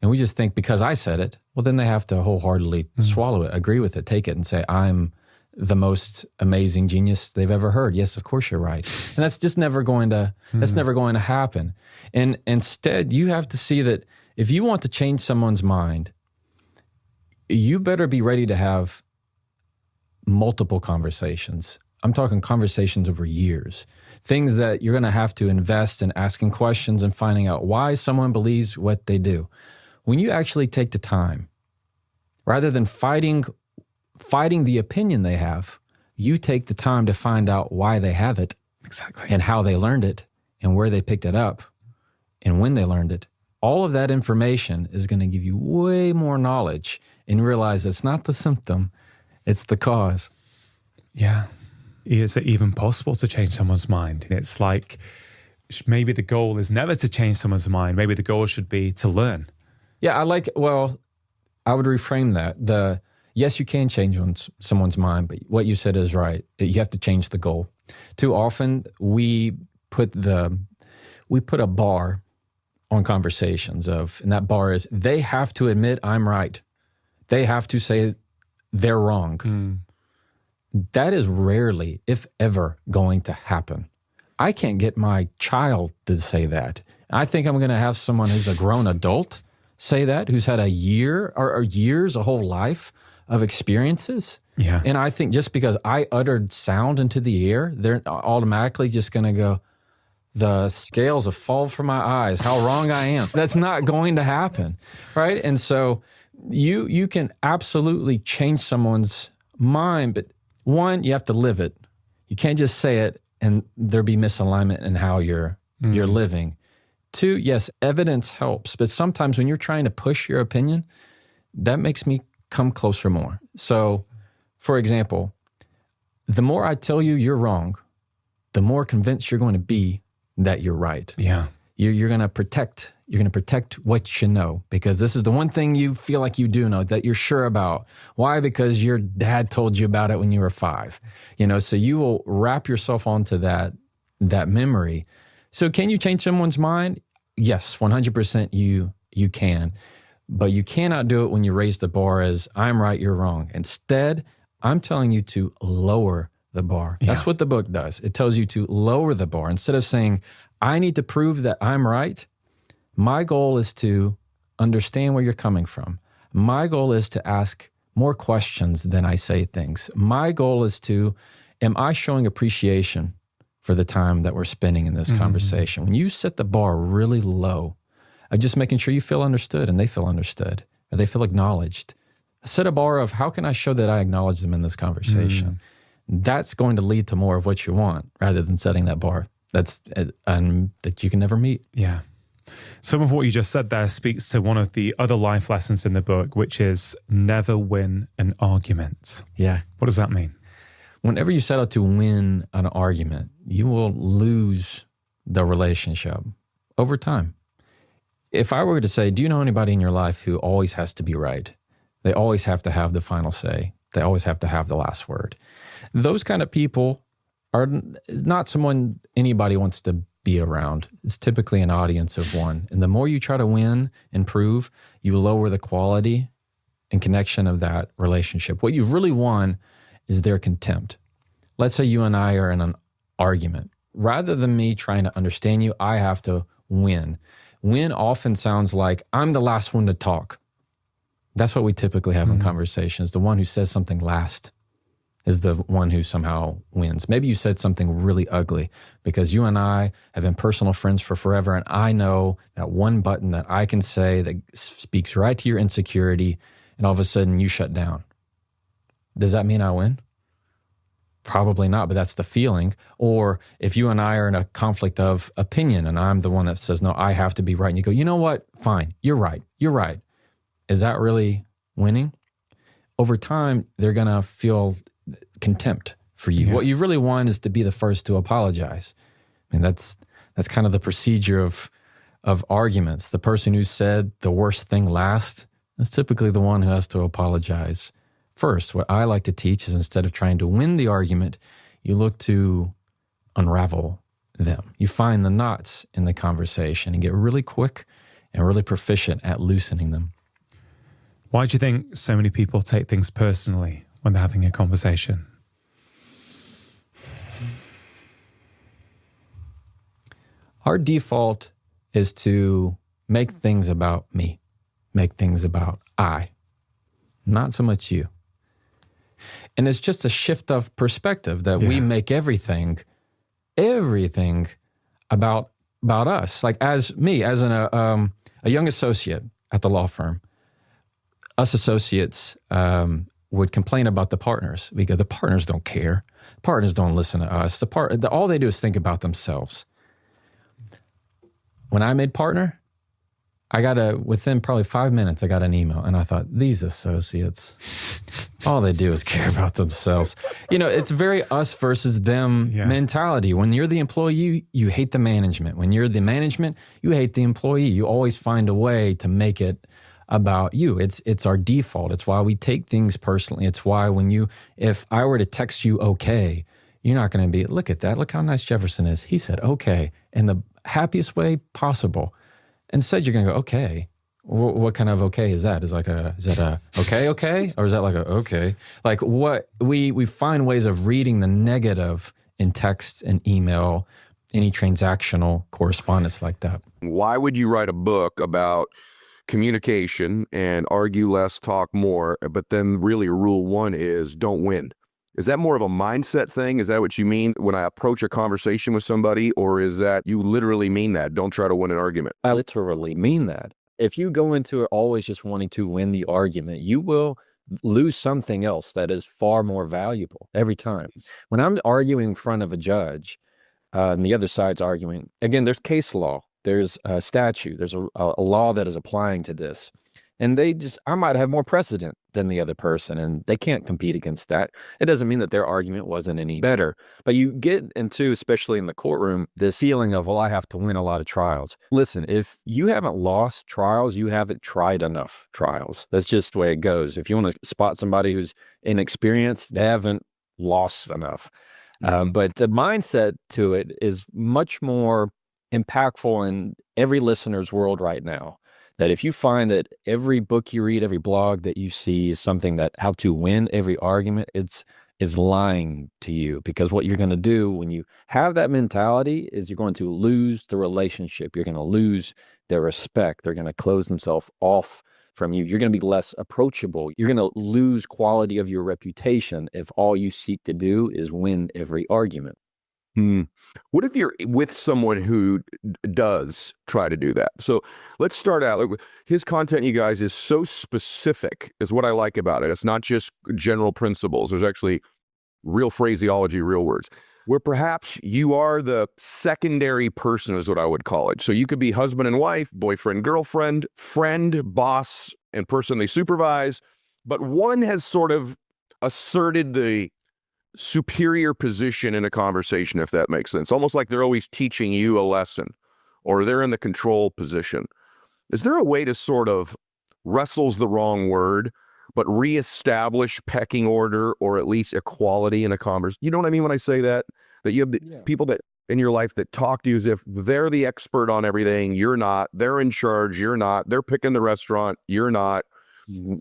And we just think because I said it, well, then they have to wholeheartedly swallow it, agree with it, take it and say, I'm the most amazing genius they've ever heard. Yes, of course you're right. And that's just never going to, that's never going to happen. And instead, you have to see that if you want to change someone's mind, you better be ready to have multiple conversations. I'm talking conversations over years, things that you're going to have to invest in asking questions and finding out why someone believes what they do. When you actually take the time, rather than fighting the opinion they have, you take the time to find out why they have it. Exactly. And how they learned it and where they picked it up and when they learned it. All of that information is going to give you way more knowledge and realize it's not the symptom, it's the cause. Yeah. Is it even possible to change someone's mind? It's like, maybe the goal is never to change someone's mind. Maybe the goal should be to learn. Yeah, I would reframe that. Yes, you can change someone's mind, but what you said is right. You have to change the goal. Too often we put a bar on conversations and that bar is they have to admit I'm right. They have to say they're wrong. That is rarely, if ever, going to happen. I can't get my child to say that. I think I'm going to have someone who's a grown adult say that, who's had a year or years, a whole life of experiences. Yeah. And I think just because I uttered sound into the air, they're automatically just going to go, the scales have fallen from my eyes, how wrong I am. That's not going to happen, right? And so you can absolutely change someone's mind, but one, you have to live it. You can't just say it and there be misalignment in how you're living. Two, yes, evidence helps, but sometimes when you're trying to push your opinion, that makes me come closer more. So, for example, the more I tell you you're wrong, the more convinced you're going to be that you're right. Yeah. You're going to protect what you know, because this is the one thing you feel like you do know that you're sure about. Why? Because your dad told you about it when you were 5. So you will wrap yourself onto that memory. So can you change someone's mind? Yes, 100% you can. But you cannot do it when you raise the bar as I'm right, you're wrong. Instead, I'm telling you to lower the bar. Yeah. That's what the book does. It tells you to lower the bar. Instead of saying, I need to prove that I'm right, my goal is to understand where you're coming from. My goal is to ask more questions than I say things. My goal is am I showing appreciation for the time that we're spending in this conversation? When you set the bar really low, just making sure you feel understood and they feel understood, or they feel acknowledged. Set a bar of how can I show that I acknowledge them in this conversation? That's going to lead to more of what you want rather than setting that bar that you can never meet. Yeah. Some of what you just said there speaks to one of the other life lessons in the book, which is never win an argument. Yeah. What does that mean? Whenever you set out to win an argument, you will lose the relationship over time. If I were to say, do you know anybody in your life who always has to be right? They always have to have the final say. They always have to have the last word. Those kind of people are not someone anybody wants to be around. It's typically an audience of one. And the more you try to win and prove, you lower the quality and connection of that relationship. What you've really won is their contempt. Let's say you and I are in an argument. Rather than me trying to understand you, I have to win. Win often sounds like I'm the last one to talk. That's what we typically have in conversations. The one who says something last is the one who somehow wins. Maybe you said something really ugly because you and I have been personal friends for forever, and I know that one button that I can say that speaks right to your insecurity, and all of a sudden you shut down. Does that mean I win? Probably not, but that's the feeling. Or if you and I are in a conflict of opinion and I'm the one that says, no, I have to be right. And you go, you know what? Fine. You're right. You're right. Is that really winning? Over time, they're going to feel contempt for you. Yeah. What you really want is to be the first to apologize. And that's kind of the procedure of arguments. The person who said the worst thing last is typically the one who has to apologize first. What I like to teach is instead of trying to win the argument, you look to unravel them. You find the knots in the conversation and get really quick and really proficient at loosening them. Why do you think so many people take things personally when they're having a conversation? Our default is to make things about me, make things about I, not so much you. And it's just a shift of perspective that we make everything about us. Like as me, as a young associate at the law firm, us associates would complain about the partners. We go, the partners don't care. Partners don't listen to us. All they do is think about themselves. When I made partner, within probably 5 minutes, I got an email and I thought, these associates, All they do is care about themselves. It's very us versus them mentality. When you're the employee, you hate the management. When you're the management, you hate the employee. You always find a way to make it about you. It's our default. It's why we take things personally. It's why if I were to text you okay, you're not going to be, look at that. Look how nice Jefferson is. He said okay in the happiest way possible. Instead, you're going to go, okay. What kind of okay is that? Is that a okay? Or is that like a okay? Like what we find ways of reading the negative in text and email, any transactional correspondence like that. Why would you write a book about communication and argue less, talk more, but then really rule one is don't win? Is that more of a mindset thing? Is that what you mean when I approach a conversation with somebody? Or is that you literally mean that? Don't try to win an argument. I literally mean that. If you go into it always just wanting to win the argument, you will lose something else that is far more valuable every time. When I'm arguing in front of a judge and the other side's arguing, again, there's case law, there's a statute, there's a law that is applying to this. And I might have more precedent than the other person, and they can't compete against that. It doesn't mean that their argument wasn't any better. But you get into, especially in the courtroom, this feeling of, well, I have to win a lot of trials. Listen, if you haven't lost trials, you haven't tried enough trials. That's just the way it goes. If you want to spot somebody who's inexperienced, they haven't lost enough. But the mindset to it is much more impactful in every listener's world right now. That if you find that every book you read, every blog that you see is something that how to win every argument, it's lying to you, because what you're going to do when you have that mentality is you're going to lose the relationship. You're going to lose their respect. They're going to close themselves off from you. You're going to be less approachable. You're going to lose quality of your reputation if all you seek to do is win every argument. What if you're with someone who does try to do that? So let's start out. His content, you guys, is so specific, is what I like about it. It's not just general principles. There's actually real phraseology, real words, where perhaps you are the secondary person is what I would call it. So you could be husband and wife, boyfriend, girlfriend, friend, boss, and person they supervise. But one has sort of asserted the superior position in a conversation, if that makes sense. Almost like they're always teaching you a lesson, or they're in the control position. Is there a way to sort of, wrestle's the wrong word, but reestablish pecking order or at least equality in a conversation? You know what I mean when I say that? That you have people that in your life that talk to you as if they're the expert on everything, you're not. They're in charge, you're not. They're picking the restaurant, you're not.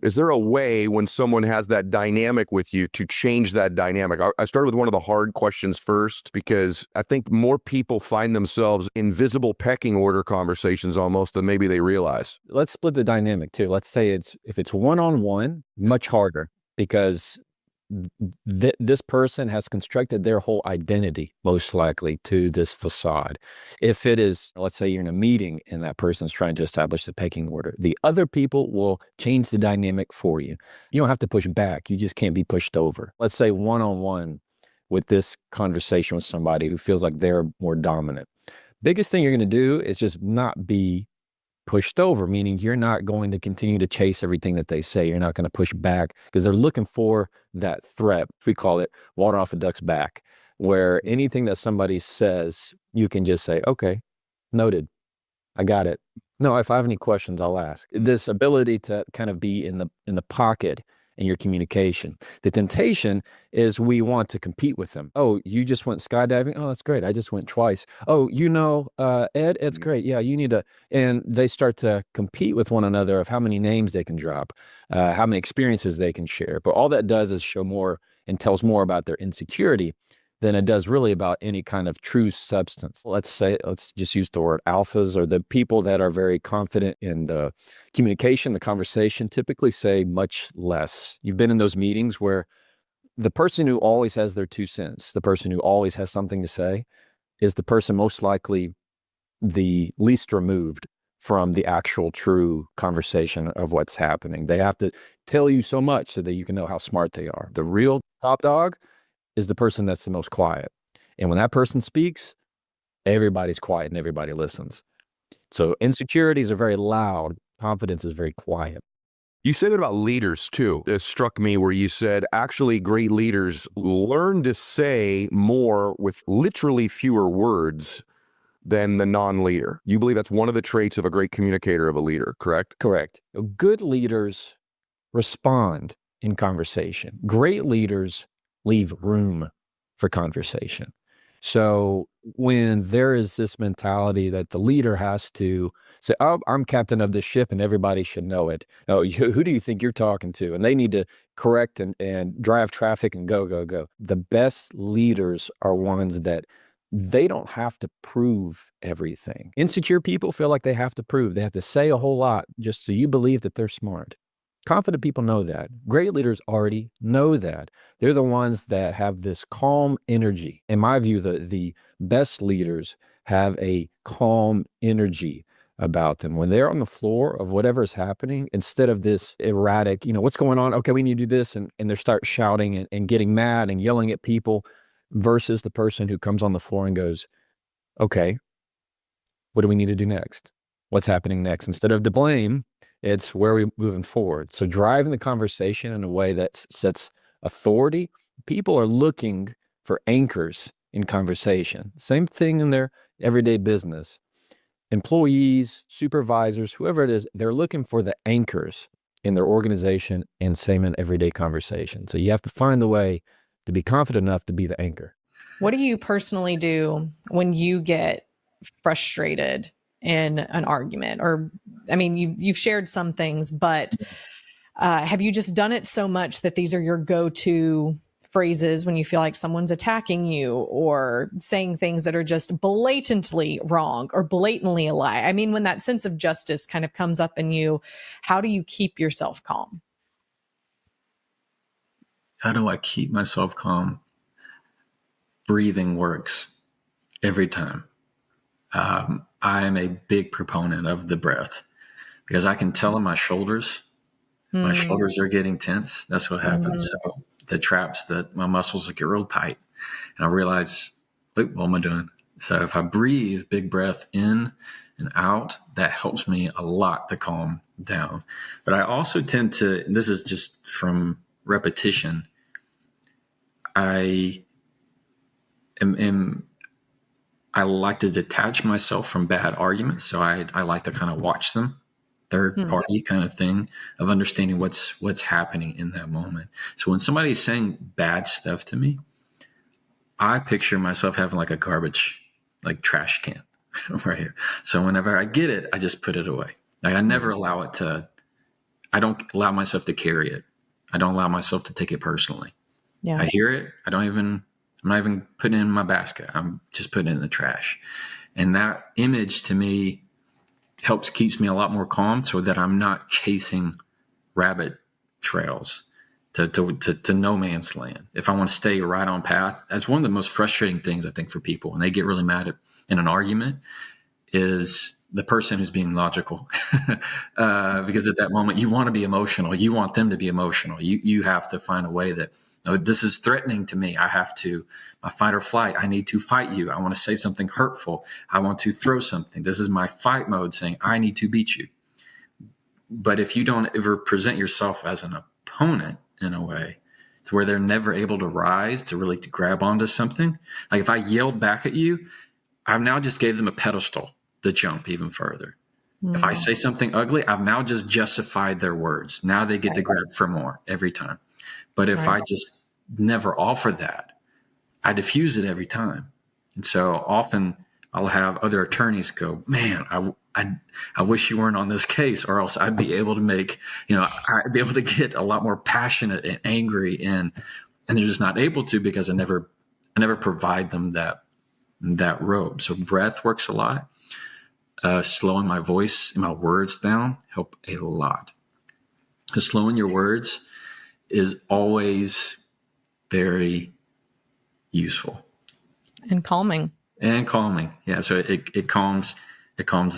Is there a way when someone has that dynamic with you to change that dynamic? I started with one of the hard questions first, because I think more people find themselves in visible pecking order conversations almost than maybe they realize. Let's split the dynamic too. Let's say if it's one-on-one, much harder, because this person has constructed their whole identity, most likely, to this facade. If it is, let's say you're in a meeting and that person's trying to establish the pecking order, the other people will change the dynamic for you. You don't have to push back. You just can't be pushed over. Let's say one-on-one with this conversation with somebody who feels like they're more dominant. Biggest thing you're going to do is just not be pushed over, meaning you're not going to continue to chase everything that they say. You're not going to push back, because they're looking for that threat. We call it water off a duck's back, where anything that somebody says, you can just say, okay, noted. I got it. No, if I have any questions, I'll ask. This ability to kind of be in the pocket in your communication. The temptation is we want to compete with them. Oh, you just went skydiving? Oh, that's great. I just went twice. Oh, Ed's great. Yeah, you need to. And they start to compete with one another of how many names they can drop, how many experiences they can share. But all that does is show more and tells more about their insecurity than it does really about any kind of true substance. Let's just use the word alphas, or the people that are very confident in the communication, the conversation, typically say much less. You've been in those meetings where the person who always has their 2 cents, the person who always has something to say, is the person most likely the least removed from the actual true conversation of what's happening. They have to tell you so much so that you can know how smart they are. The real top dog is the person that's the most quiet. And when that person speaks, everybody's quiet and everybody listens. So insecurities are very loud. Confidence is very quiet. You said that about leaders too. It struck me where you said actually great leaders learn to say more with literally fewer words than the non-leader. You believe that's one of the traits of a great communicator, of a leader, correct? Correct. Good leaders respond in conversation. Great leaders leave room for conversation. So when there is this mentality that the leader has to say, oh, I'm captain of this ship and everybody should know it. Oh, who do you think you're talking to? And they need to correct and drive traffic and go, go, go. The best leaders are ones that they don't have to prove everything. Insecure people feel like they have to prove. They have to say a whole lot just so you believe that they're smart. Confident people know that. Great leaders already know that. They're the ones that have this calm energy. In my view, the best leaders have a calm energy about them. When they're on the floor of whatever is happening, instead of this erratic, what's going on? Okay, we need to do this. And they start shouting and getting mad and yelling at people versus the person who comes on the floor and goes, okay, what do we need to do next? What's happening next? Instead of the blame, it's where we're moving forward. So driving the conversation in a way that sets authority. People are looking for anchors in conversation. Same thing in their everyday business. Employees, supervisors, whoever it is, they're looking for the anchors in their organization, and same in everyday conversation. So you have to find the way to be confident enough to be the anchor. What do you personally do when you get frustrated in an argument? Or, I mean, you've shared some things, but have you just done it so much that these are your go-to phrases when you feel like someone's attacking you or saying things that are just blatantly wrong or blatantly a lie? I mean, when that sense of justice kind of comes up in you, how do you keep yourself calm? How do I keep myself calm? Breathing works every time. I am a big proponent of the breath because I can tell in my shoulders are getting tense. That's what happens. So the traps that my muscles get real tight, and I realize, wait, what am I doing? So if I breathe, big breath in and out, that helps me a lot to calm down. But I also tend to, and this is just from repetition, I like to detach myself from bad arguments. So I like to kind of watch them, third party kind of thing of understanding what's happening in that moment. So when somebody's saying bad stuff to me, I picture myself having like a garbage, like trash can right here. So whenever I get it, I just put it away. Like I never allow it to, I don't allow myself to carry it. I don't allow myself to take it personally. Yeah. I hear it. I'm not even putting it in my basket. I'm just putting it in the trash. And that image to me keeps me a lot more calm so that I'm not chasing rabbit trails to no man's land. If I want to stay right on path, that's one of the most frustrating things I think for people when they get really mad in an argument is the person who's being logical. Because at that moment you want to be emotional. You want them to be emotional. You have to find a way that, this is threatening to me. I have to, my fight or flight. I need to fight you. I want to say something hurtful. I want to throw something. This is my fight mode saying, I need to beat you. But if you don't ever present yourself as an opponent in a way to where they're never able to rise, to really to grab onto something, like if I yelled back at you, I've now just gave them a pedestal to jump even further. If I say something ugly, I've now just justified their words. Now they get to grab for more every time. But if I just never offer that, I diffuse it every time. And so often I'll have other attorneys go, man, I wish you weren't on this case, or else I'd be able to I'd be able to get a lot more passionate and angry, and they're just not able to because I never provide them that robe. So breath works a lot. Slowing my voice and my words down help a lot. Because slowing your words is always very useful. And calming. Yeah. So it calms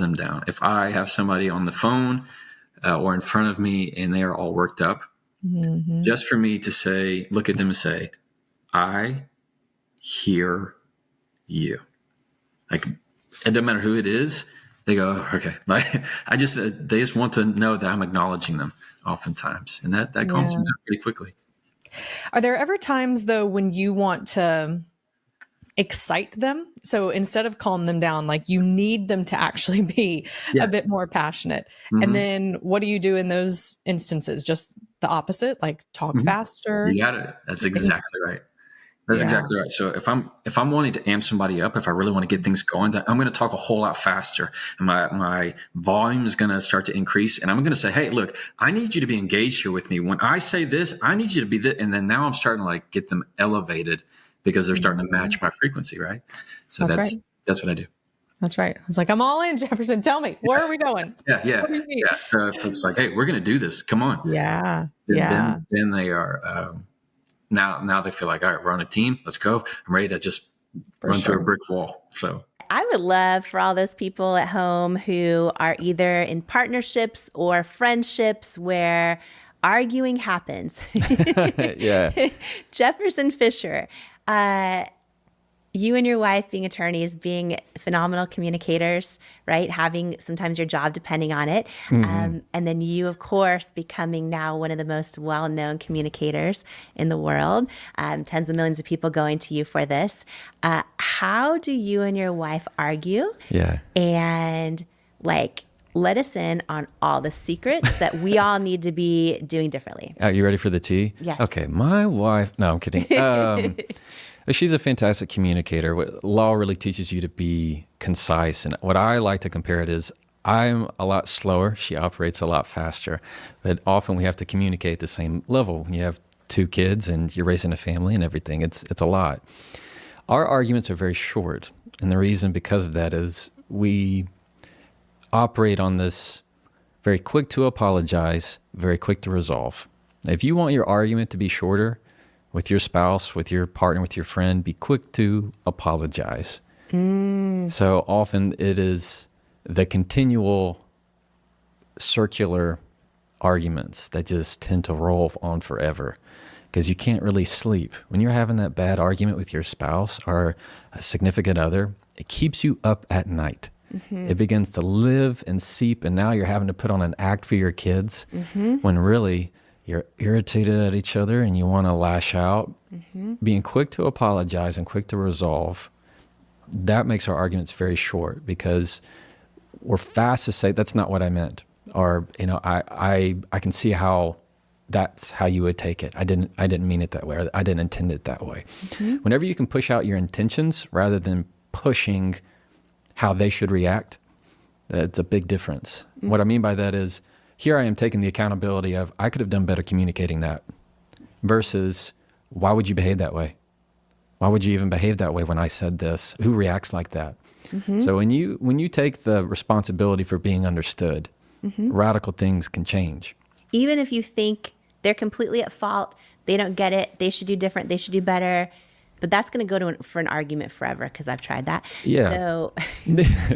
them down. If I have somebody on the phone or in front of me and they are all worked up, just for me to look at them and say, I hear you. Like, it doesn't matter who it is. they go, oh, okay. Like they just want to know that I'm acknowledging them oftentimes. And that calms them down pretty quickly. Are there ever times though, when you want to excite them? So instead of calm them down, like you need them to actually be a bit more passionate. Mm-hmm. And then what do you do in those instances? Just the opposite, like talk faster? You got it. That's exactly right. That's exactly right. So if I'm wanting to amp somebody up, if I really want to get things going, then I'm going to talk a whole lot faster, and my volume is going to start to increase. And I'm going to say, hey, look, I need you to be engaged here with me. When I say this, I need you to be this. And then now I'm starting to like get them elevated because they're starting to match my frequency, right? So that's what I do. That's right. I was like, I'm all in, Jefferson. Tell me, where are we going? Yeah. So if it's like, hey, we're going to do this. Come on. Yeah. Then they are. Now they feel like, all right, we're on a team. Let's go. I'm ready to just run through a brick wall. So I would love for all those people at home who are either in partnerships or friendships where arguing happens. Yeah. Jefferson Fisher, you and your wife being attorneys, being phenomenal communicators, right? Having sometimes your job depending on it. And then you, of course, becoming now one of the most well-known communicators in the world. Tens of millions of people going to you for this. How do you and your wife argue? Yeah. And like, let us in on all the secrets that we all need to be doing differently. Are you ready for the tea? Yes. Okay. My wife, no, I'm kidding. She's a fantastic communicator. Law really teaches you to be concise. And what I like to compare it is I'm a lot slower. She operates a lot faster. But often we have to communicate at the same level. When you have 2 kids and you're raising a family and everything, it's a lot. Our arguments are very short. And the reason because of that is we operate on this very quick to apologize, very quick to resolve. If you want your argument to be shorter, with your spouse, with your partner, with your friend, be quick to apologize. So often it is the continual circular arguments that just tend to roll on forever because you can't really sleep. When you're having that bad argument with your spouse or a significant other, it keeps you up at night. It begins to live and seep, and now you're having to put on an act for your kids when really you're irritated at each other and you want to lash out. Being quick to apologize and quick to resolve, that makes our arguments very short because we're fast to say, that's not what I meant. Or, I can see how that's how you would take it. I didn't mean it that way, or I didn't intend it that way. Whenever you can push out your intentions rather than pushing how they should react, that's a big difference. What I mean by that is, here I am taking the accountability of, I could have done better communicating that, versus, why would you behave that way? Why would you even behave that way when I said this? Who reacts like that? So when you take the responsibility for being understood, radical things can change. Even if you think they're completely at fault, they don't get it, they should do different, they should do better, but that's going to go for an argument forever because I've tried that. Yeah.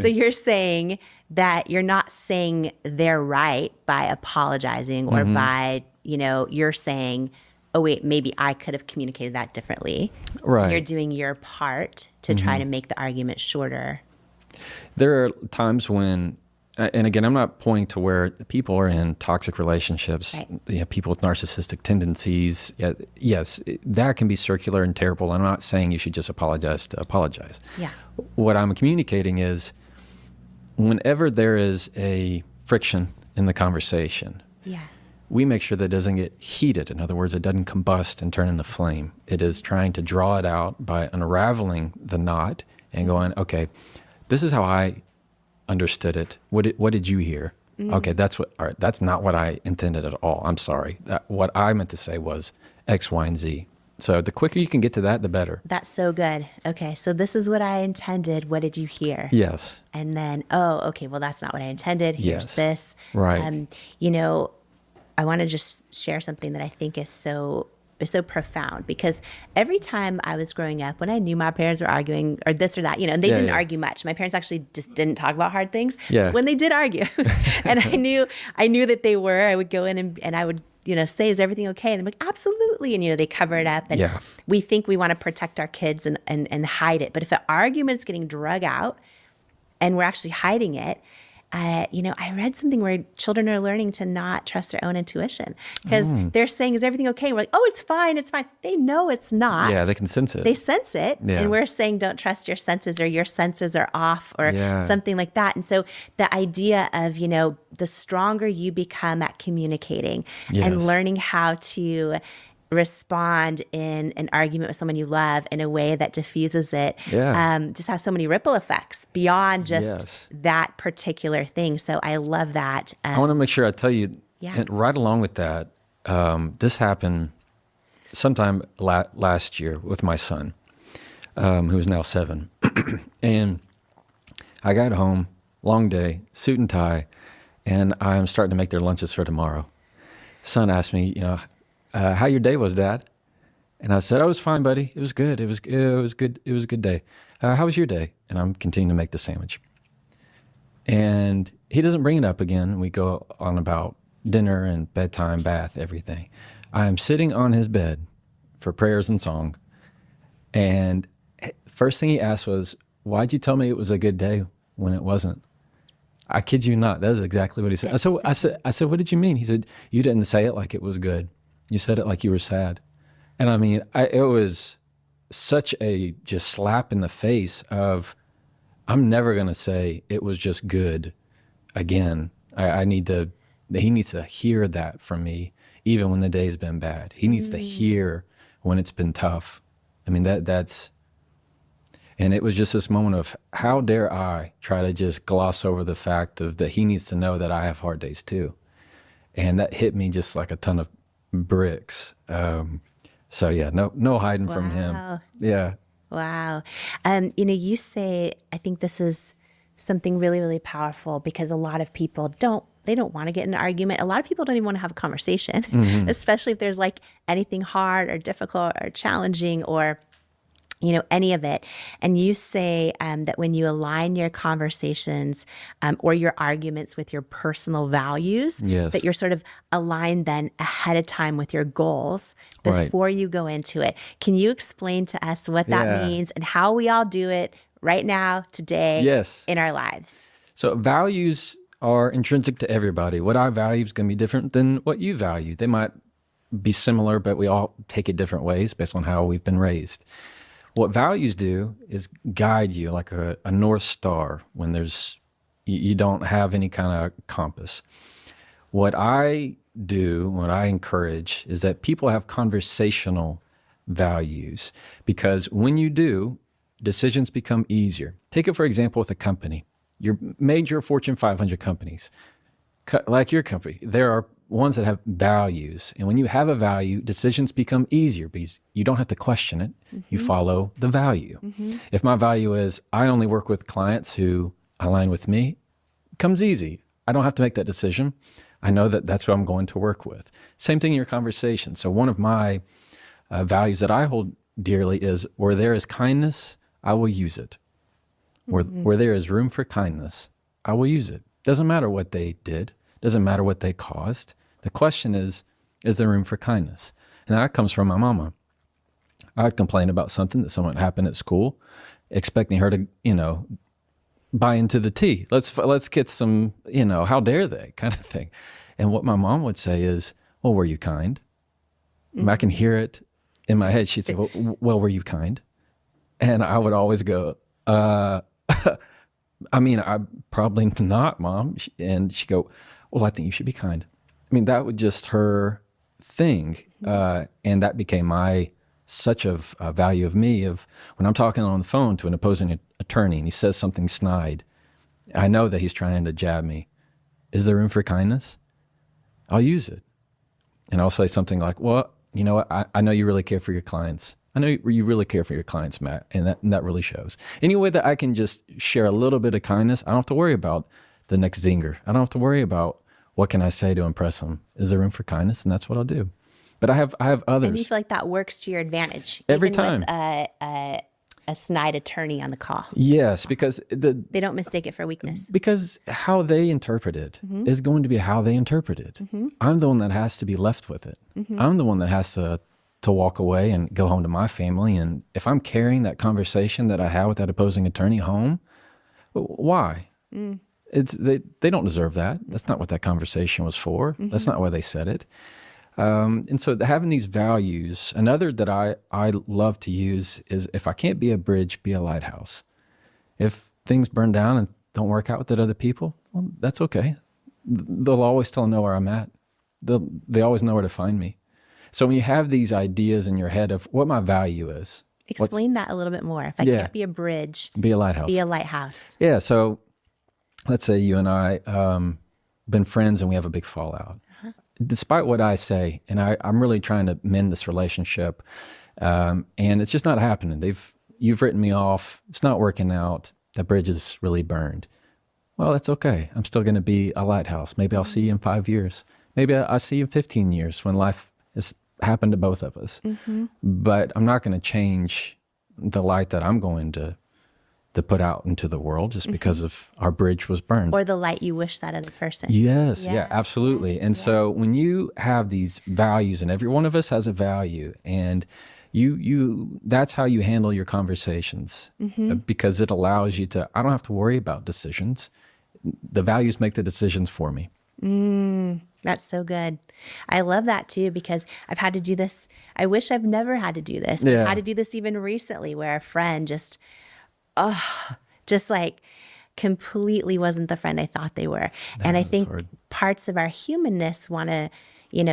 So you're saying that you're not saying they're right by apologizing or by, you're saying, oh, wait, maybe I could have communicated that differently. Right. You're doing your part to try to make the argument shorter. There are times when, and again, I'm not pointing to where people are in toxic relationships, right. People with narcissistic tendencies. Yes, that can be circular and terrible. I'm not saying you should just apologize to apologize. Yeah. What I'm communicating is whenever there is a friction in the conversation, we make sure that it doesn't get heated. In other words, it doesn't combust and turn into flame. It is trying to draw it out by unraveling the knot and going, okay, this is how I understood it. What did you hear? Okay, all right, that's not what I intended at all. I'm sorry. What I meant to say was X, Y, and Z. So the quicker you can get to that, the better. That's so good. Okay, so this is what I intended. What did you hear? Yes. And then, oh, okay, well, that's not what I intended. Here's this. Right. I want to just share something that I think is so profound, because every time I was growing up, when I knew my parents were arguing or this or that, and they didn't argue much. My parents actually just didn't talk about hard things when they did argue. And I knew that they were. I would go in and I would, say, is everything okay? And they're like, absolutely. And, they cover it up. And we think we want to protect our kids and hide it. But if an argument's getting drug out, and we're actually hiding it. I read something where children are learning to not trust their own intuition because they're saying, is everything okay? We're like, oh, it's fine. It's fine. They know it's not. Yeah, they can sense it. They sense it. Yeah. And we're saying, don't trust your senses, or your senses are off, or something like that. And so the idea of, the stronger you become at communicating and learning how to respond in an argument with someone you love in a way that diffuses it, just has so many ripple effects beyond just that particular thing. So I love that. I want to make sure I tell you, and right along with that, this happened sometime last year with my son, who is now 7. And I got home, long day, suit and tie, and I'm starting to make their lunches for tomorrow. Son asked me, how your day was, Dad? And I said, oh, it was fine, buddy. It was good. It was good. It was a good day. How was your day? And I'm continuing to make the sandwich. And he doesn't bring it up again. We go on about dinner and bedtime, bath, everything. I'm sitting on his bed for prayers and song. And first thing he asked was, why'd you tell me it was a good day when it wasn't? I kid you not. That is exactly what he said. So I said, what did you mean? He said, you didn't say it like it was good. You said it like you were sad. And I mean, it was such a just slap in the face of, I'm never going to say it was just good again. He needs to hear that from me, even when the day's been bad. He needs to hear when it's been tough. I mean, and it was just this moment of, how dare I try to just gloss over the fact of that he needs to know that I have hard days too. And that hit me just like a ton of bricks. So yeah, no hiding from him. Yeah. Wow. You say, I think this is something really, really powerful, because a lot of people don't want to get in an argument. A lot of people don't even want to have a conversation, especially if there's like anything hard or difficult or challenging or any of it. And you say that when you align your conversations or your arguments with your personal values, that you're sort of aligned then ahead of time with your goals before you go into it. Can you explain to us what that means and how we all do it right now, today, in our lives? So values are intrinsic to everybody. What I value is going to be different than what you value. They might be similar, but we all take it different ways based on how we've been raised. What values do is guide you like a North Star when you don't have any kind of compass. What I encourage is that people have conversational values, because when you do, decisions become easier. Take it, for example, with a company. Your major Fortune 500 companies, like your company, there are ones that have values. And when you have a value, decisions become easier because you don't have to question it. You follow the value. If my value is I only work with clients who align with me, it comes easy. I don't have to make that decision. I know that that's who I'm going to work with. Same thing in your conversation. So one of my values that I hold dearly is, where there is kindness, I will use it. Where there is room for kindness, I will use it. Doesn't matter what they did. Doesn't matter what they caused. The question is there room for kindness? And that comes from my mama. I'd complain about something that someone happened at school, expecting her to, buy into the tea. Let's get some, how dare they kind of thing. And what my mom would say is, well, were you kind? And I can hear it in my head. She'd say, well, were you kind? And I would always go, I mean, I'm probably not, Mom. And she'd go, well, I think you should be kind. I mean, that was just her thing. And that became such a value of me, of when I'm talking on the phone to an opposing attorney and he says something snide, I know that he's trying to jab me. Is there room for kindness? I'll use it. And I'll say something like, well, you know what? I know you really care for your clients. I know you really care for your clients, Matt, and that really shows. Any way that I can just share a little bit of kindness, I don't have to worry about the next zinger. I don't have to worry about what can I say to impress them. Is there room for kindness? And that's what I'll do. But I have others. And you feel like that works to your advantage every even time. With a snide attorney on the call. Yes, because they don't mistake it for weakness. Because how they interpret it is going to be how they interpret it. I'm the one that has to be left with it. I'm the one that has to walk away and go home to my family. And if I'm carrying that conversation that I had with that opposing attorney home, Why? They don't deserve that. That's not what that conversation was for. That's not why they said it. And so having these values, another that I love to use is, if I can't be a bridge, be a lighthouse. If things burn down and don't work out with other people, well, that's okay. They'll always still know where I'm at. They always know where to find me. So when you have these ideas in your head of what my value is. Explain that a little bit more. If I can't be a bridge, be a lighthouse. Be a lighthouse. Yeah. So let's say you and I been friends and we have a big fallout. Despite what I say, and I'm really trying to mend this relationship, and it's just not happening. You've written me off. It's not working out. The bridge is really burned. Well, that's okay. I'm still going to be a lighthouse. Maybe I'll see you in 5 years. Maybe I'll see you in 15 years when life has happened to both of us. But I'm not going to change the light that I'm going to put out into the world just because of our bridge was burned. Or the light you wish that other person. Yes, yeah, absolutely. And so when you have these values, and every one of us has a value, and you that's how you handle your conversations, because it allows you to, I don't have to worry about decisions. The values make the decisions for me. That's so good. I love that too, because I've had to do this. I wish I've never had to do this. But I've had to do this even recently, where a friend just like completely wasn't the friend I thought they were. And I think parts of our humanness want to,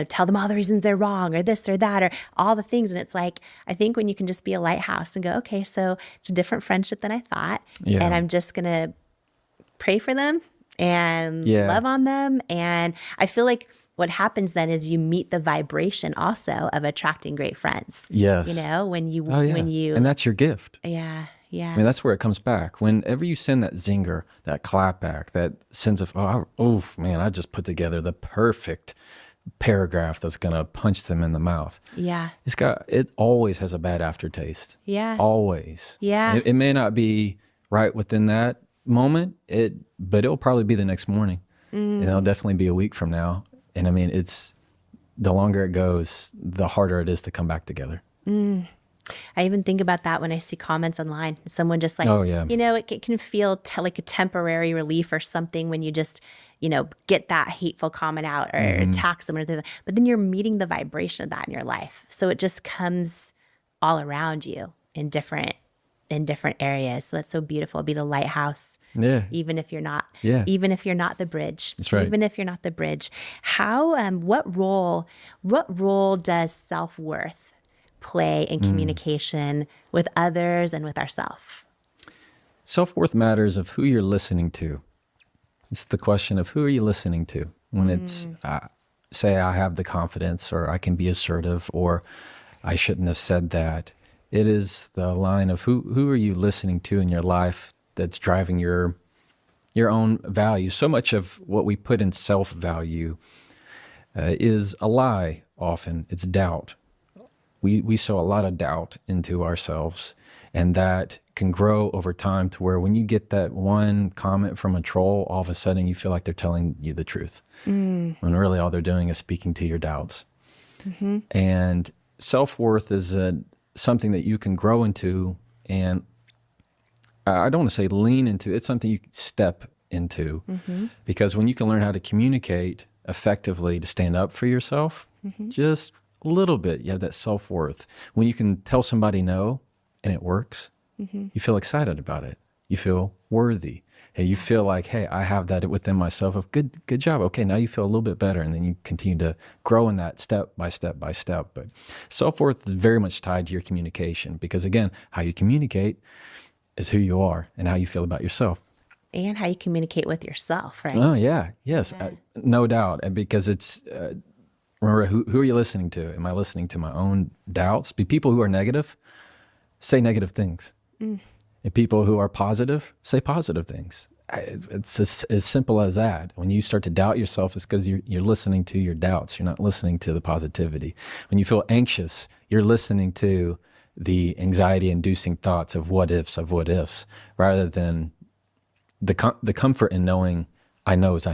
tell them all the reasons they're wrong, or this or that, or all the things. And it's like, I think when you can just be a lighthouse and go, okay, so it's a different friendship than I thought. Yeah. And I'm just going to pray for them and love on them. And I feel like what happens then is you meet the vibration also of attracting great friends. Yes. When you, and that's your gift. Yeah. Yeah. I mean, that's where it comes back. Whenever you send that zinger, that clap back, that sense of, man, I just put together the perfect paragraph that's going to punch them in the mouth. Yeah. It always has a bad aftertaste. Yeah. Always. Yeah. It may not be right within that moment, but it'll probably be the next morning. And it'll definitely be a week from now. And I mean, it's the longer it goes, the harder it is to come back together. I even think about that when I see comments online. Someone just like, it can feel like a temporary relief or something when you just, get that hateful comment out or attack someone. But then you're meeting the vibration of that in your life. So it just comes all around you in different areas. So that's so beautiful. Be the lighthouse. Yeah. Even if you're not. Yeah. Even if you're not the bridge. That's right. Even if you're not the bridge. How? What role does self-worth play in communication with others and with ourselves? Self-worth matters of who you're listening to. It's the question of who are you listening to when it's, say I have the confidence, or I can be assertive, or I shouldn't have said that. It is the line of who are you listening to in your life that's driving your own value. So much of what we put in self-value is a lie often. It's doubt. We sow a lot of doubt into ourselves, and that can grow over time to where when you get that one comment from a troll, all of a sudden you feel like they're telling you the truth, when really all they're doing is speaking to your doubts. And self-worth is something that you can grow into, and I don't want to say lean into. It's something you can step into, because when you can learn how to communicate effectively to stand up for yourself, just a little bit, you have that self-worth. When you can tell somebody no and it works, you feel excited about it. You feel worthy. Hey, you feel like, hey, I have that within myself of good job. Okay, now you feel a little bit better, and then you continue to grow in that step by step by step. But self-worth is very much tied to your communication, because again, how you communicate is who you are and how you feel about yourself. And how you communicate with yourself, right? Oh, yeah. Yes, no doubt. And because it's, remember, who are you listening to? Am I listening to my own doubts? People who are negative, say negative things. And people who are positive, say positive things. It's as simple as that. When you start to doubt yourself, it's because you're listening to your doubts. You're not listening to the positivity. When you feel anxious, you're listening to the anxiety-inducing thoughts of what ifs, rather than the comfort in knowing I knows.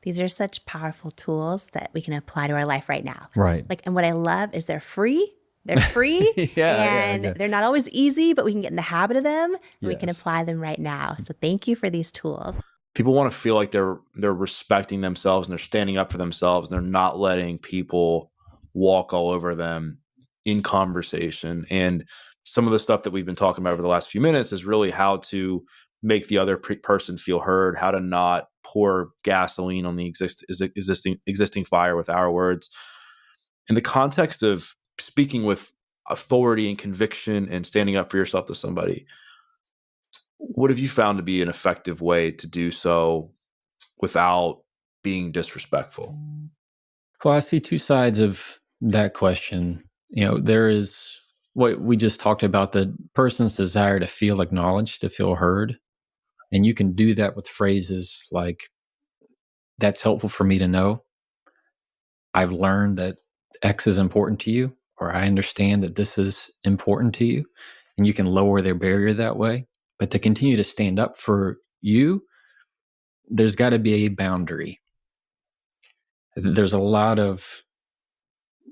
These are such powerful tools that we can apply to our life right now. Right. And what I love is they're free They're free Yeah. they're not always easy, but we can get in the habit of them and we can Yes. apply them right now. So thank you for these tools. People want to feel like they're respecting themselves and they're standing up for themselves and they're not letting people walk all over them in conversation. And some of the stuff that we've been talking about over the last few minutes is really how to make the other person feel heard, how to not pour gasoline on the existing fire with our words. In the context of speaking with authority and conviction and standing up for yourself to somebody, what have you found to be an effective way to do so without being disrespectful? Well, I see two sides of that question. There is what we just talked about, the person's desire to feel acknowledged, to feel heard. And you can do that with phrases like, that's helpful for me to know. I've learned that X is important to you, or I understand that this is important to you. And you can lower their barrier that way. But to continue to stand up for you, there's got to be a boundary. There's a lot of,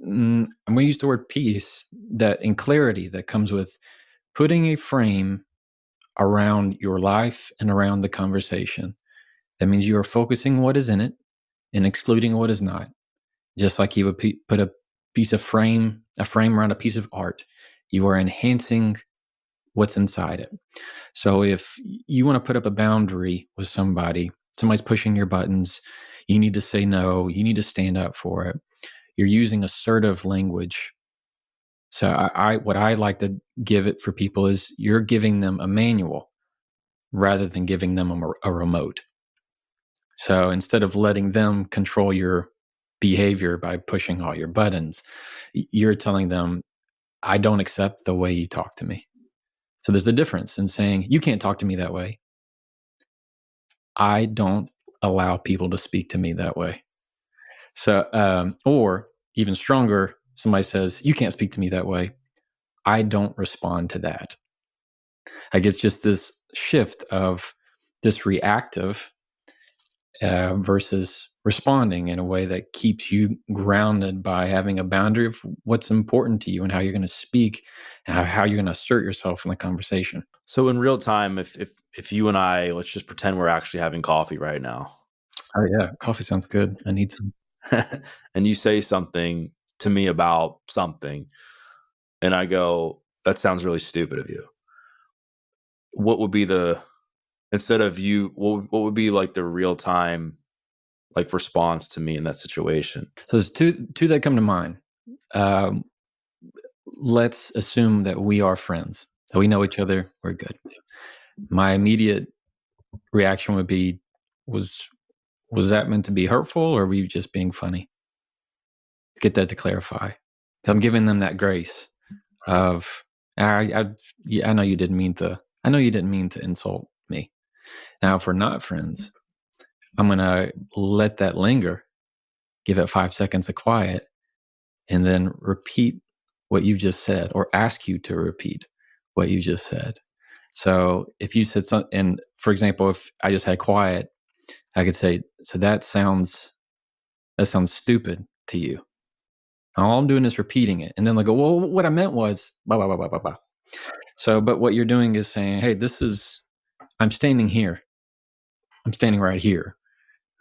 I'm going to use the word peace, that and clarity that comes with putting a frame around your life and around the conversation. That means you are focusing what is in it and excluding what is not. Just like you would put a frame around a piece of art, you are enhancing what's inside it. So if you want to put up a boundary with somebody's pushing your buttons, you need to say no, you need to stand up for it. You're using assertive language. So what I like to give it for people is you're giving them a manual rather than giving them a remote. So instead of letting them control your behavior by pushing all your buttons, you're telling them, I don't accept the way you talk to me. So there's a difference in saying, you can't talk to me that way. I don't allow people to speak to me that way. So, or even stronger, somebody says, you can't speak to me that way. I don't respond to that. Like, it's just this shift of this reactive versus responding in a way that keeps you grounded by having a boundary of what's important to you and how you're going to speak and how you're going to assert yourself in the conversation. So in real time, if you and I, let's just pretend we're actually having coffee right now. Oh yeah, coffee sounds good. I need some. And you say something to me about something, and I go, that sounds really stupid of you. What would be instead of you, what would be like the real time like response to me in that situation? So there's two that come to mind. Let's assume that we are friends, that we know each other, we're good. My immediate reaction would be, was that meant to be hurtful, or were you just being funny? Get that to clarify. I'm giving them that grace of, I know you didn't mean to insult me. Now, if we're not friends, I'm going to let that linger, give it 5 seconds of quiet, and then repeat what you just said, or ask you to repeat what you just said. So if you said something, and for example, if I just had quiet, I could say, so that sounds stupid to you. And all I'm doing is repeating it. And then they'll go, well, what I meant was blah, blah, blah, blah, blah, blah. So, but what you're doing is saying, hey, I'm standing here. I'm standing right here.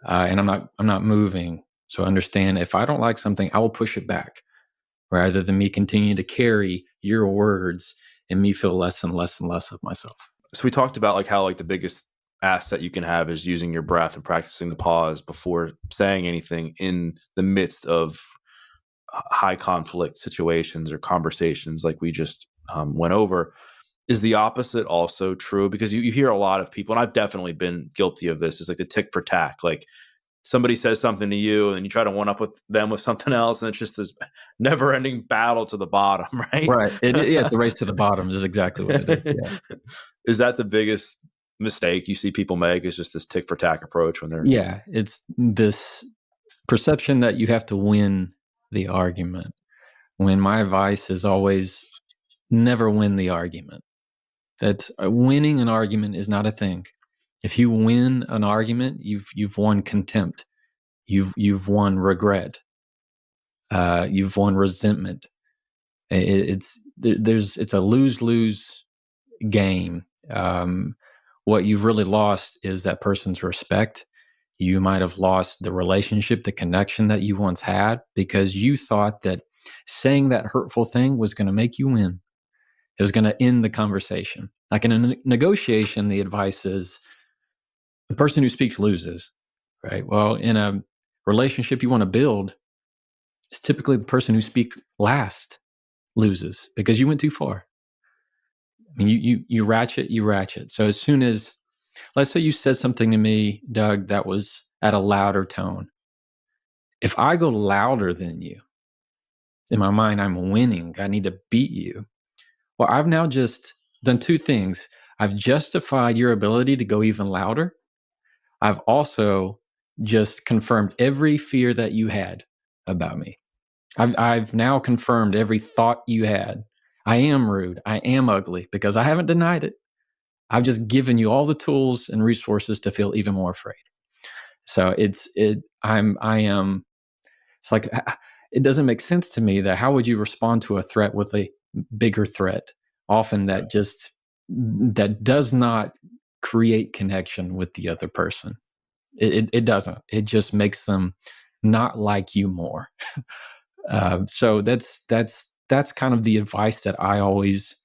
And I'm not moving. So understand, if I don't like something, I will push it back, rather than me continue to carry your words and me feel less and less and less of myself. So we talked about like how like the biggest asset you can have is using your breath and practicing the pause before saying anything in the midst of high conflict situations or conversations like we just went over. Is the opposite also true? Because you hear a lot of people, and I've definitely been guilty of this, is like the tick for tack. Like somebody says something to you and then you try to one up with them with something else, and it's just this never ending battle to the bottom, right? Right. It's a race to the bottom is exactly what it is. Yeah. Is that the biggest mistake you see people make, is just this tick for tack approach when they're... Yeah. It's this perception that you have to win the argument, when my advice is always never win the argument. That winning an argument is not a thing. If you win an argument, you've won contempt, you've won regret, you've won resentment. It's a lose-lose game. What you've really lost is that person's respect. You might have lost the relationship, the connection that you once had, because you thought that saying that hurtful thing was going to make you win. It was going to end the conversation. Like in a negotiation, the advice is the person who speaks loses, right? Well, in a relationship you want to build, it's typically the person who speaks last loses because you went too far. I mean, you ratchet, you ratchet. So as soon as, let's say you said something to me, Doug, that was at a louder tone. If I go louder than you, in my mind, I'm winning. I need to beat you. Well, I've now just done two things. I've justified your ability to go even louder. I've also just confirmed every fear that you had about me. I've now confirmed every thought you had. I am rude. I am ugly because I haven't denied it. I've just given you all the tools and resources to feel even more afraid. So I am. It's like it doesn't make sense to me that how would you respond to a threat with a bigger threat? Often that does not create connection with the other person. It doesn't. It just makes them not like you more. So that's kind of the advice that I always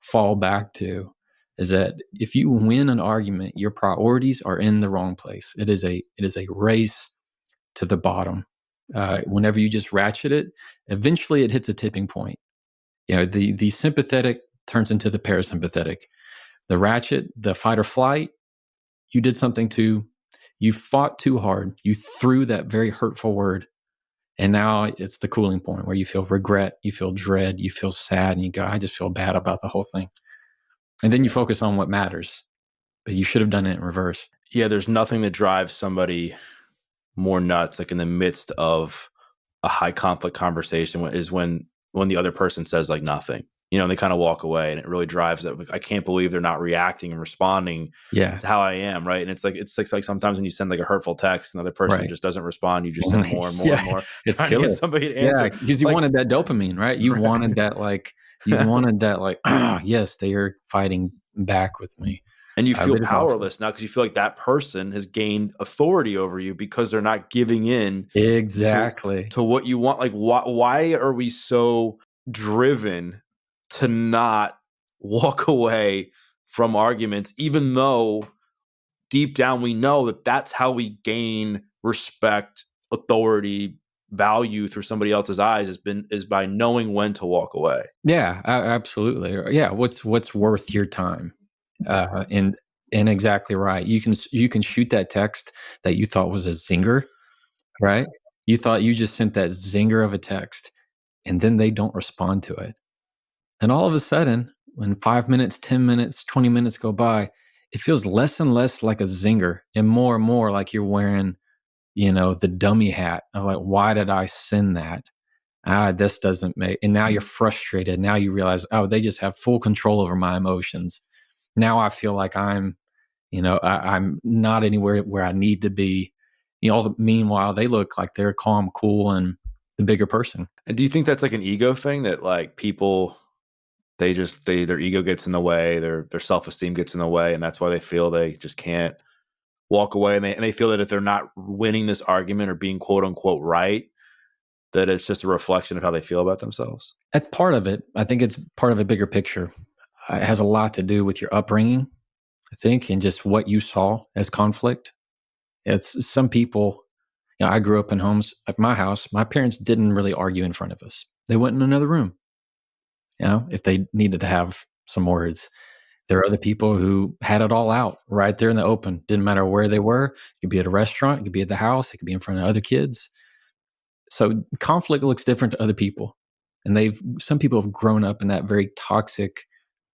fall back to, is that if you win an argument, your priorities are in the wrong place. It is a race to the bottom. Whenever you just ratchet it, eventually it hits a tipping point. The sympathetic turns into the parasympathetic. The ratchet, the fight or flight, you fought too hard. You threw that very hurtful word. And now it's the cooling point where you feel regret, you feel dread, you feel sad, and you go, I just feel bad about the whole thing. And then you focus on what matters, but you should have done it in reverse. Yeah, there's nothing that drives somebody more nuts, like in the midst of a high conflict conversation, is when the other person says like nothing, and they kind of walk away, and it really drives that. Like, I can't believe they're not reacting and responding to how I am, right? And it's like sometimes when you send like a hurtful text, another person just doesn't respond, you just send more and more and more. It's trying to get somebody to answer. Because you wanted that dopamine, right? You wanted that yes, they are fighting back with me. And you feel powerless now because you feel like that person has gained authority over you because they're not giving in to what you want. Like, why are we so driven to not walk away from arguments, even though deep down we know that that's how we gain respect, authority, value through somebody else's eyes is by knowing when to walk away. Yeah, absolutely. Yeah, what's worth your time? And exactly right. You can shoot that text that you thought was a zinger, right? You thought you just sent that zinger of a text, and then they don't respond to it. And all of a sudden, when 5 minutes, 10 minutes, 20 minutes go by, it feels less and less like a zinger and more like you're wearing, the dummy hat of like, why did I send that? This doesn't make, and now you're frustrated. Now you realize, oh, they just have full control over my emotions. Now I feel like I'm not anywhere where I need to be. Meanwhile, they look like they're calm, cool, and the bigger person. And do you think that's like an ego thing, that like people, their ego gets in the way, their self-esteem gets in the way, and that's why they feel they just can't walk away, and they feel that if they're not winning this argument or being quote unquote right, that it's just a reflection of how they feel about themselves? That's part of it. I think it's part of a bigger picture. It has a lot to do with your upbringing, I think, and just what you saw as conflict. It's some people, I grew up in homes like my house. My parents didn't really argue in front of us. They went in another room, if they needed to have some words. There are other people who had it all out right there in the open. Didn't matter where they were. It could be at a restaurant. It could be at the house. It could be in front of other kids. So conflict looks different to other people. And some people have grown up in that very toxic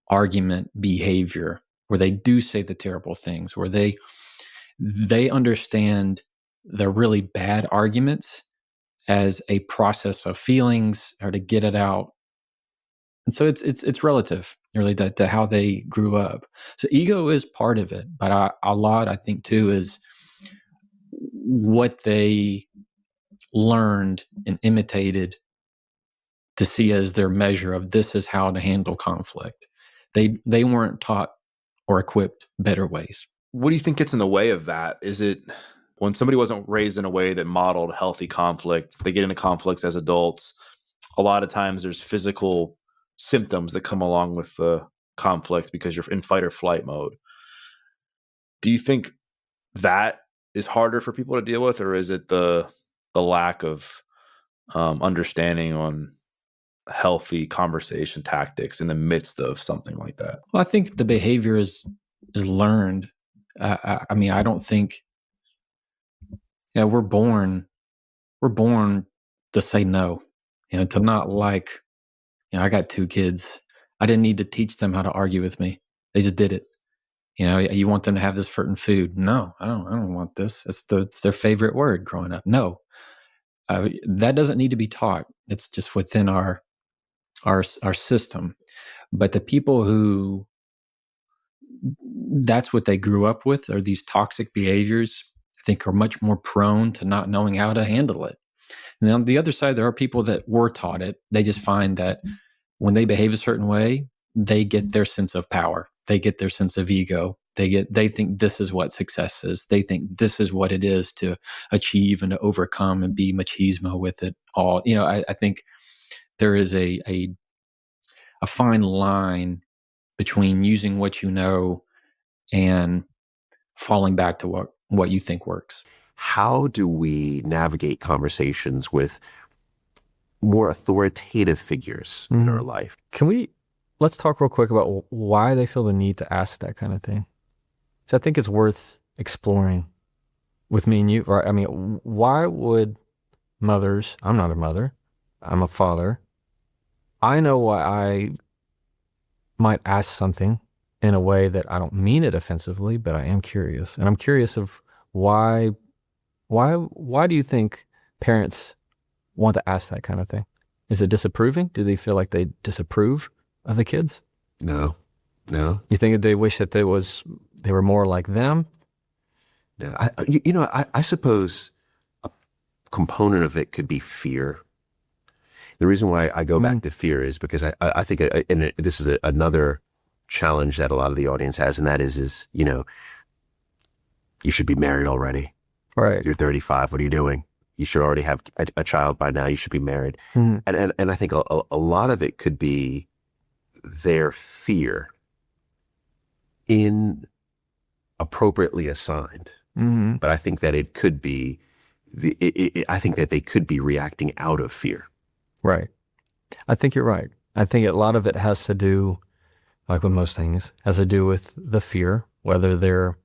argument behavior where they do say the terrible things, where they understand the really bad arguments as a process of feelings or to get it out. And so it's relative, really, to how they grew up. So ego is part of it, but a lot, I think, too, is what they learned and imitated to see as their measure of this is how to handle conflict. They weren't taught or equipped better ways. What do you think gets in the way of that? Is it when somebody wasn't raised in a way that modeled healthy conflict, they get into conflicts as adults? A lot of times there's physical symptoms that come along with the conflict because you're in fight or flight mode. Do you think that is harder for people to deal with, or is it the lack of understanding on healthy conversation tactics in the midst of something like that? Well, I think the behavior is learned. I mean, I don't think, we're born to say no, to not like, I got 2 kids. I didn't need to teach them how to argue with me. They just did it. You want them to have this certain food. No, I don't want this. It's their favorite word growing up. No, that doesn't need to be taught. It's just within our system. But the people who that's what they grew up with, are these toxic behaviors, I think are much more prone to not knowing how to handle it. And on the other side, there are people that were taught it. They just find that when they behave a certain way, they get their sense of power. They get their sense of ego. They think this is what success is. They think this is what it is to achieve and to overcome and be machismo with it all. I think there is a fine line between using what you know and falling back to what you think works. How do we navigate conversations with more authoritative figures in our life? Let's talk real quick about why they feel the need to ask that kind of thing. So I think it's worth exploring with me and you. Right? I mean, why would mothers, I'm not a mother, I'm a father. I know why I might ask something in a way that I don't mean it offensively, but I am curious. And I'm curious of why do you think parents want to ask that kind of thing? Is it disapproving? Do they feel like they disapprove of the kids? No. You think they wish that they were more like them? No. I suppose a component of it could be fear. The reason why I go back to fear is because I think, and this is another challenge that a lot of the audience has, and that is you should be married already. Right. You're 35. What are you doing? You should already have a child by now. You should be married. And I think a lot of it could be their fear appropriately assigned. But I think that it could be I think that they could be reacting out of fear. Right. I think you're right. I think a lot of it has to do, like with most things, has to do with the fear, whether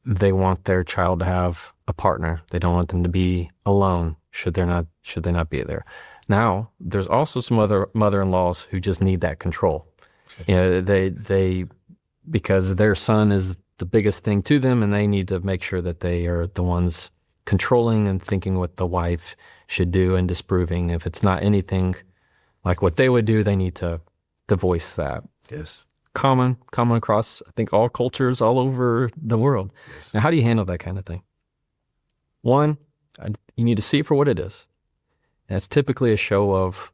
they want their child to have a partner. They don't want them to be alone should they not be there. Now, there's also some other mother-in-laws who just need that control. They because their son is the biggest thing to them, and they need to make sure that they are the ones controlling and thinking what the wife should do and disproving. If it's not anything like what they would do, they need to voice that. Yes. Common across, I think, all cultures all over the world. Yes. Now, how do you handle that kind of thing? One, you need to see it for what it is. And it's typically a show of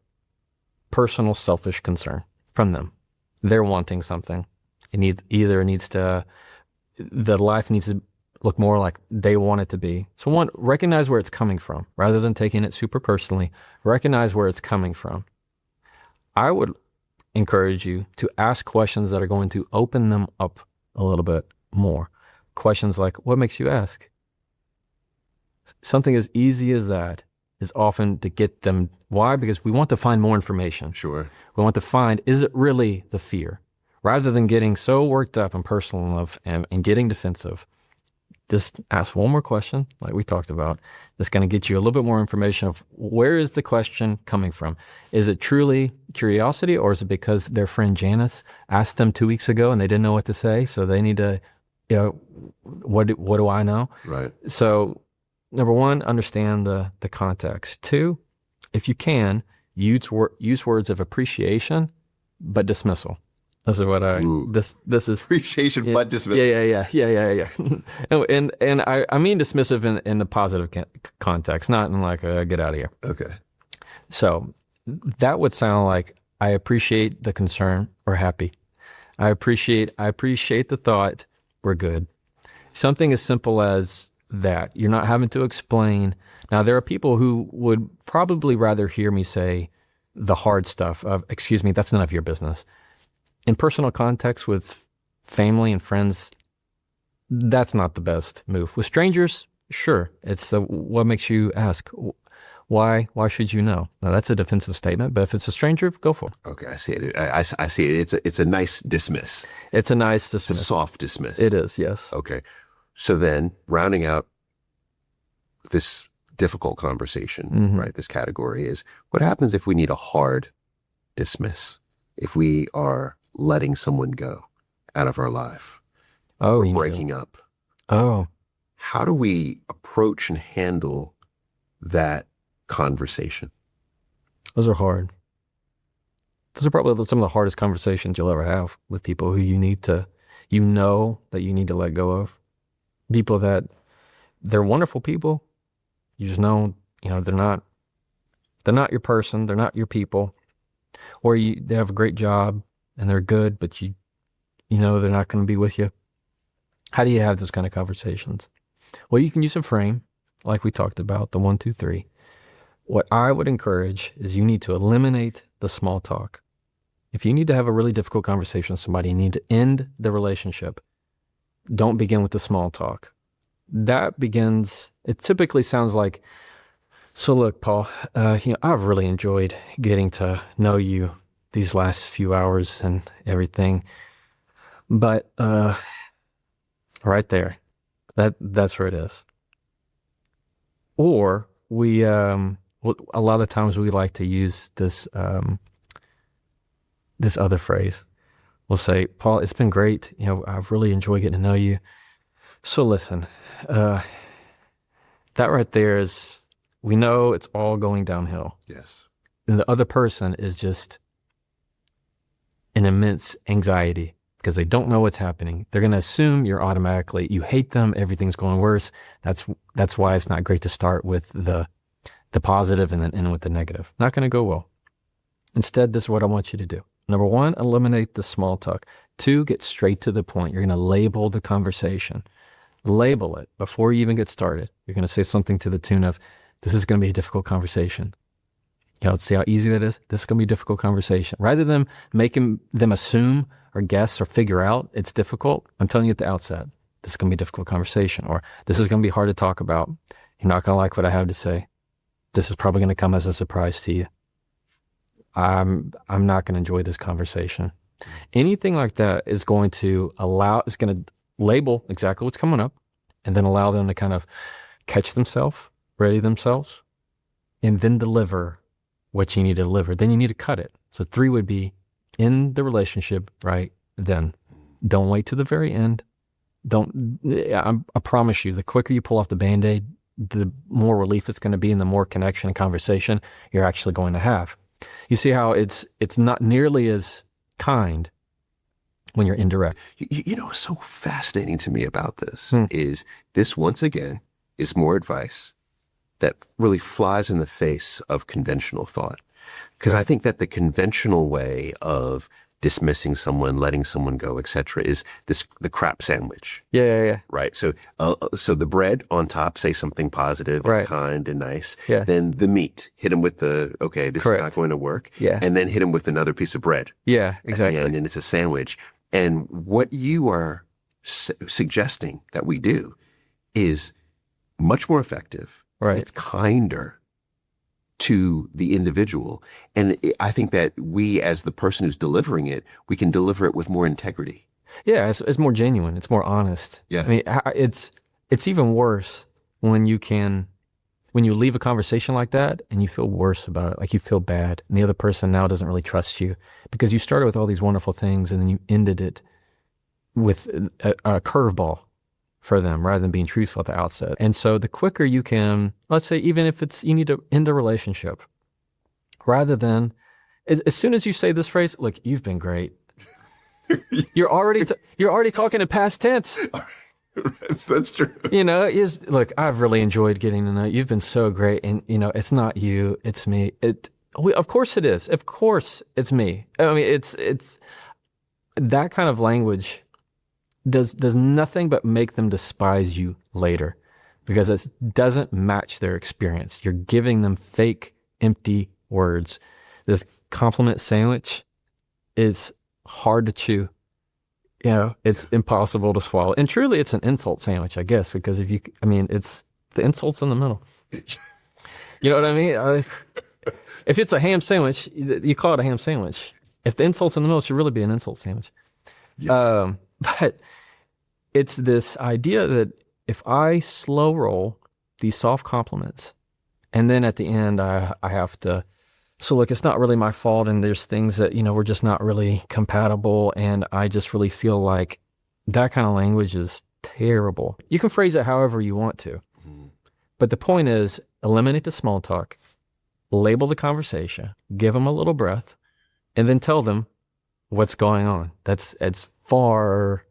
personal selfish concern from them. They're wanting something. The life needs to look more like they want it to be. So one, recognize where it's coming from. Rather than taking it super personally, recognize where it's coming from. I would encourage you to ask questions that are going to open them up a little bit more. Questions like, what makes you ask? Something as easy as that is often to get them. Why? Because we want to find more information. Sure. We want to find, is it really the fear? Rather than getting so worked up and personal and getting defensive, just ask one more question, like we talked about. That's going to get you a little bit more information of where is the question coming from? Is it truly curiosity, or is it because their friend Janice asked them 2 weeks ago and they didn't know what to say, so they need to, what do I know? Right. So, number one, understand the context. Two, if you can, use words of appreciation but dismissal. This is what this is appreciation, but dismissive. Yeah. and I mean dismissive in the positive context, not in like a get out of here. Okay. So that would sound like, I appreciate the concern, we're happy. I appreciate the thought, we're good. Something as simple as that. You're not having to explain. Now, there are people who would probably rather hear me say the hard stuff of, excuse me, that's none of your business. In personal context with family and friends, that's not the best move. With strangers, sure. It's what makes you ask, why should you know? Now, that's a defensive statement, but if it's a stranger, go for it. Okay, I see it. I see it. It's a nice dismiss. It's a nice dismiss. It's a soft dismiss. It is, yes. Okay. So then, rounding out this difficult conversation, right, this category is, what happens if we need a hard dismiss? If we are letting someone go out of our life, or breaking up. Oh. How do we approach and handle that conversation? Those are hard. Those are probably some of the hardest conversations you'll ever have with people who you know that you need to let go of. People that they're wonderful people. You just know, they're not your person. They're not your people. Or they have a great job and they're good, but you know they're not going to be with you. How do you have those kind of conversations? Well, you can use a frame like we talked about, the 1, 2, 3. What I would encourage is you need to eliminate the small talk. If you need to have a really difficult conversation with somebody, you need to end the relationship. Don't begin with the small talk. It typically sounds like, so look, Paul, I've really enjoyed getting to know you these last few hours and everything. But right there, that's where it is. Or we, a lot of times we like to use this other phrase. We'll say, Paul, it's been great. I've really enjoyed getting to know you. So listen, that right there is, we know it's all going downhill. Yes. And the other person is just in immense anxiety because they don't know what's happening. They're going to assume you hate them, everything's going worse. That's why it's not great to start with the positive and then end with the negative. Not going to go well. Instead, this is what I want you to do. Number 1, eliminate the small talk. 2, get straight to the point. You're going to label the conversation. Label it before you even get started. You're going to say something to the tune of, this is going to be a difficult conversation. See how easy that is? This is going to be a difficult conversation. Rather than making them assume or guess or figure out it's difficult, I'm telling you at the outset, this is going to be a difficult conversation, or this is going to be hard to talk about. You're not going to like what I have to say. This is probably going to come as a surprise to you. I'm not going to enjoy this conversation. Anything like that is going to label exactly what's coming up and then allow them to kind of catch themselves, ready themselves, and then deliver what you need to deliver. Then you need to cut it. So 3 would be in the relationship, right? Then don't wait to the very end. I promise you, the quicker you pull off the Band-Aid, the more relief it's going to be and the more connection and conversation you're actually going to have. You see how it's not nearly as kind when you're indirect. What's so fascinating to me about this is this, once again, is more advice that really flies in the face of conventional thought. Because I think that the conventional way of dismissing someone, letting someone go, etc., is the crap sandwich. Yeah. Right. So the bread on top, say something positive, and kind and nice. Yeah. Then the meat, hit them with this Correct. Is not going to work. Yeah. And then hit them with another piece of bread. Yeah, exactly. And it's a sandwich. And what you are suggesting that we do is much more effective. Right. It's kinder to the individual. And I think that we, as the person who's delivering it, we can deliver it with more integrity. Yeah, it's more genuine. It's more honest. Yeah. I mean, it's even worse when you leave a conversation like that and you feel worse about it, like you feel bad, and the other person now doesn't really trust you because you started with all these wonderful things and then you ended it with a curveball for them rather than being truthful at the outset. And so the quicker you can, let's say, even if you need to end the relationship, rather than, as soon as you say this phrase, look, you've been great. You're already talking in past tense. That's true. Look, I've really enjoyed getting to know you. You've been so great. And, it's not you, it's me. Of course it is. Of course it's me. I mean, it's that kind of language does nothing but make them despise you later, because it doesn't match their experience. You're giving them fake, empty words. This compliment sandwich is hard to chew. You know, it's impossible to swallow. And truly, it's an insult sandwich, I guess, because it's the insult's in the middle. You know what I mean? If it's a ham sandwich, you call it a ham sandwich. If the insult's in the middle, it should really be an insult sandwich. Yeah. But it's this idea that if I slow roll these soft compliments, and then at the end I have to, so look, it's not really my fault, and there's things that, you know, we're just not really compatible, and I just really feel like that kind of language is terrible. You can phrase it however you want to, but the point is, eliminate the small talk, label the conversation, give them a little breath, and then tell them what's going on. It's far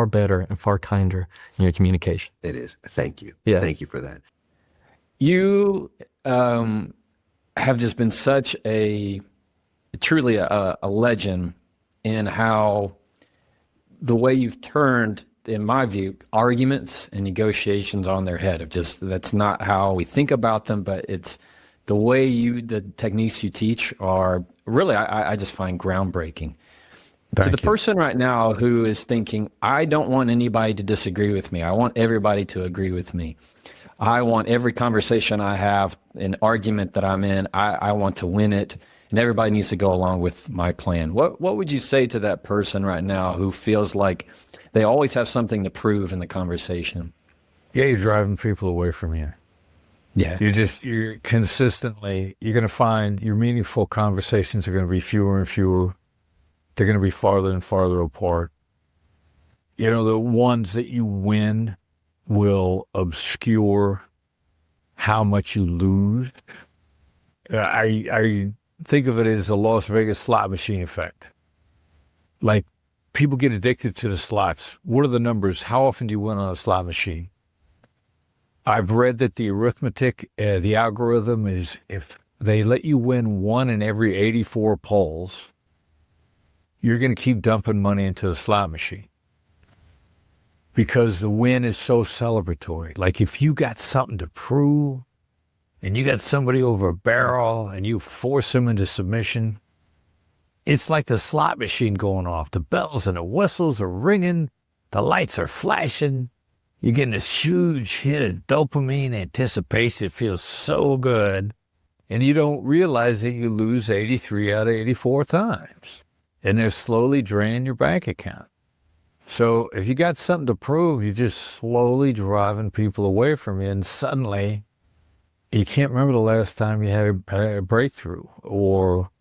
better and far kinder in your communication. It is. Thank you. Yeah. Thank you for that. You have just been such truly a legend in how the way you've turned, in my view, arguments and negotiations on their head. That's not how we think about them, but it's the way the techniques you teach are really, I just find groundbreaking. To the person right now who is thinking, I don't want anybody to disagree with me. I want everybody to agree with me. I want every conversation I have, an argument that I'm in, I want to win it, and everybody needs to go along with my plan. What would you say to that person right now who feels like they always have something to prove in the conversation? Yeah, you're driving people away from you. Yeah. You're consistently, you're going to find your meaningful conversations are going to be fewer and fewer. They're going to be farther and farther apart. You know, the ones that you win will obscure how much you lose. I think of it as the Las Vegas slot machine effect. Like, people get addicted to the slots. What are the numbers? How often do you win on a slot machine? I've read that the arithmetic, the algorithm is, if they let you win 1 in every 84 polls, you're going to keep dumping money into the slot machine because the win is so celebratory. Like, if you got something to prove and you got somebody over a barrel and you force them into submission, it's like the slot machine going off. The bells and the whistles are ringing. The lights are flashing. You're getting this huge hit of dopamine anticipation. It feels so good. And you don't realize that you lose 83 out of 84 times. And they're slowly draining your bank account. So if you got something to prove, you're just slowly driving people away from you. And suddenly, you can't remember the last time you had a breakthrough, or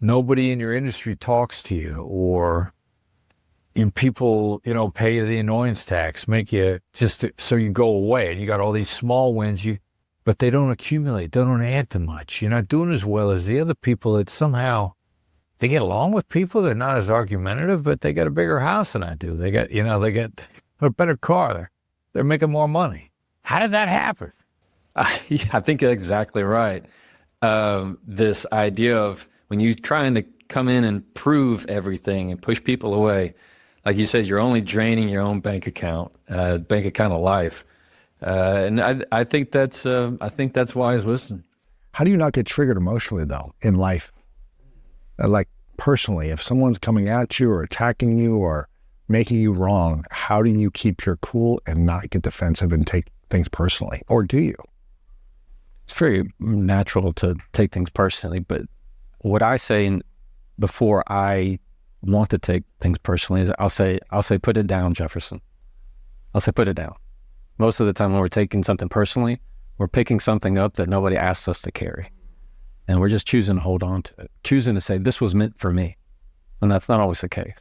nobody in your industry talks to you, or people, pay you the annoyance tax, make you so you go away. And you got all these small wins, but they don't accumulate. They don't add to much. You're not doing as well as the other people that somehow they get along with people. They're not as argumentative, but they got a bigger house than I do. They got a better car. They're making more money. How did that happen? I think you're exactly right. This idea of when you're trying to come in and prove everything and push people away, like you said, you're only draining your own bank account of life. And I think that's wise wisdom. How do you not get triggered emotionally though in life? Like personally, if someone's coming at you or attacking you or making you wrong, how do you keep your cool and not get defensive and take things personally? Or do you? It's very natural to take things personally, but what I say before I want to take things personally is I'll say, put it down, Jefferson. I'll say, put it down. Most of the time when we're taking something personally, we're picking something up that nobody asked us to carry. And we're just choosing to hold on to it, choosing to say, this was meant for me. And that's not always the case.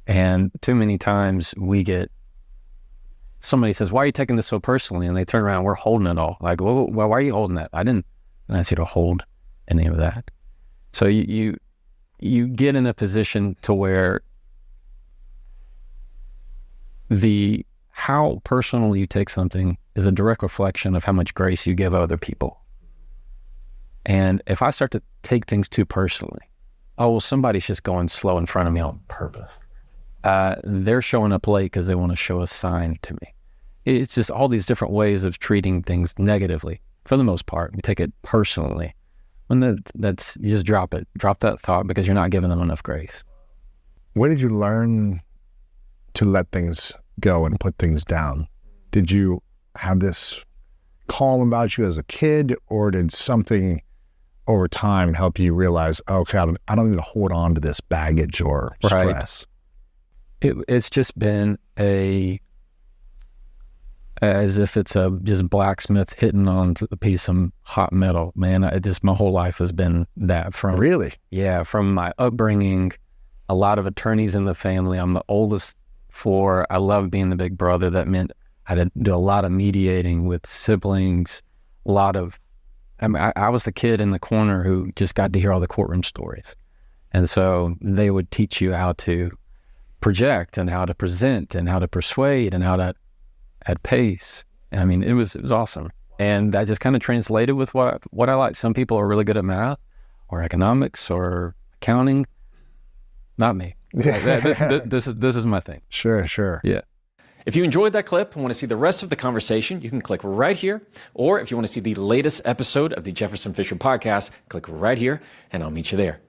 And too many times somebody says, why are you taking this so personally? And they turn around, we're holding it all. Like, well, why are you holding that? I didn't ask you to hold any of that. So you get in a position to where how personal you take something is a direct reflection of how much grace you give other people. And if I start to take things too personally, oh, well, somebody's just going slow in front of me on purpose. They're showing up late because they want to show a sign to me. It's just all these different ways of treating things negatively. For the most part, we take it personally. When that's you just drop it. Drop that thought because you're not giving them enough grace. Where did you learn to let things go and put things down? Did you have this calm about you as a kid, or did something over time help you realize, okay, I don't need to hold on to this baggage or stress? It's just been as if it's a just blacksmith hitting on a piece of hot metal, man. My whole life has been that. From my upbringing, a lot of attorneys in the family. I'm the oldest four. I love being the big brother. That meant I had to do a lot of mediating with siblings. I was the kid in the corner who just got to hear all the courtroom stories. And so they would teach you how to project and how to present and how to persuade and how to at pace. I mean, it was awesome. And that just kind of translated with what I like. Some people are really good at math or economics or accounting. Not me. This is my thing. Sure. Yeah. If you enjoyed that clip and want to see the rest of the conversation, you can click right here. Or if you want to see the latest episode of the Jefferson Fisher podcast, click right here and I'll meet you there.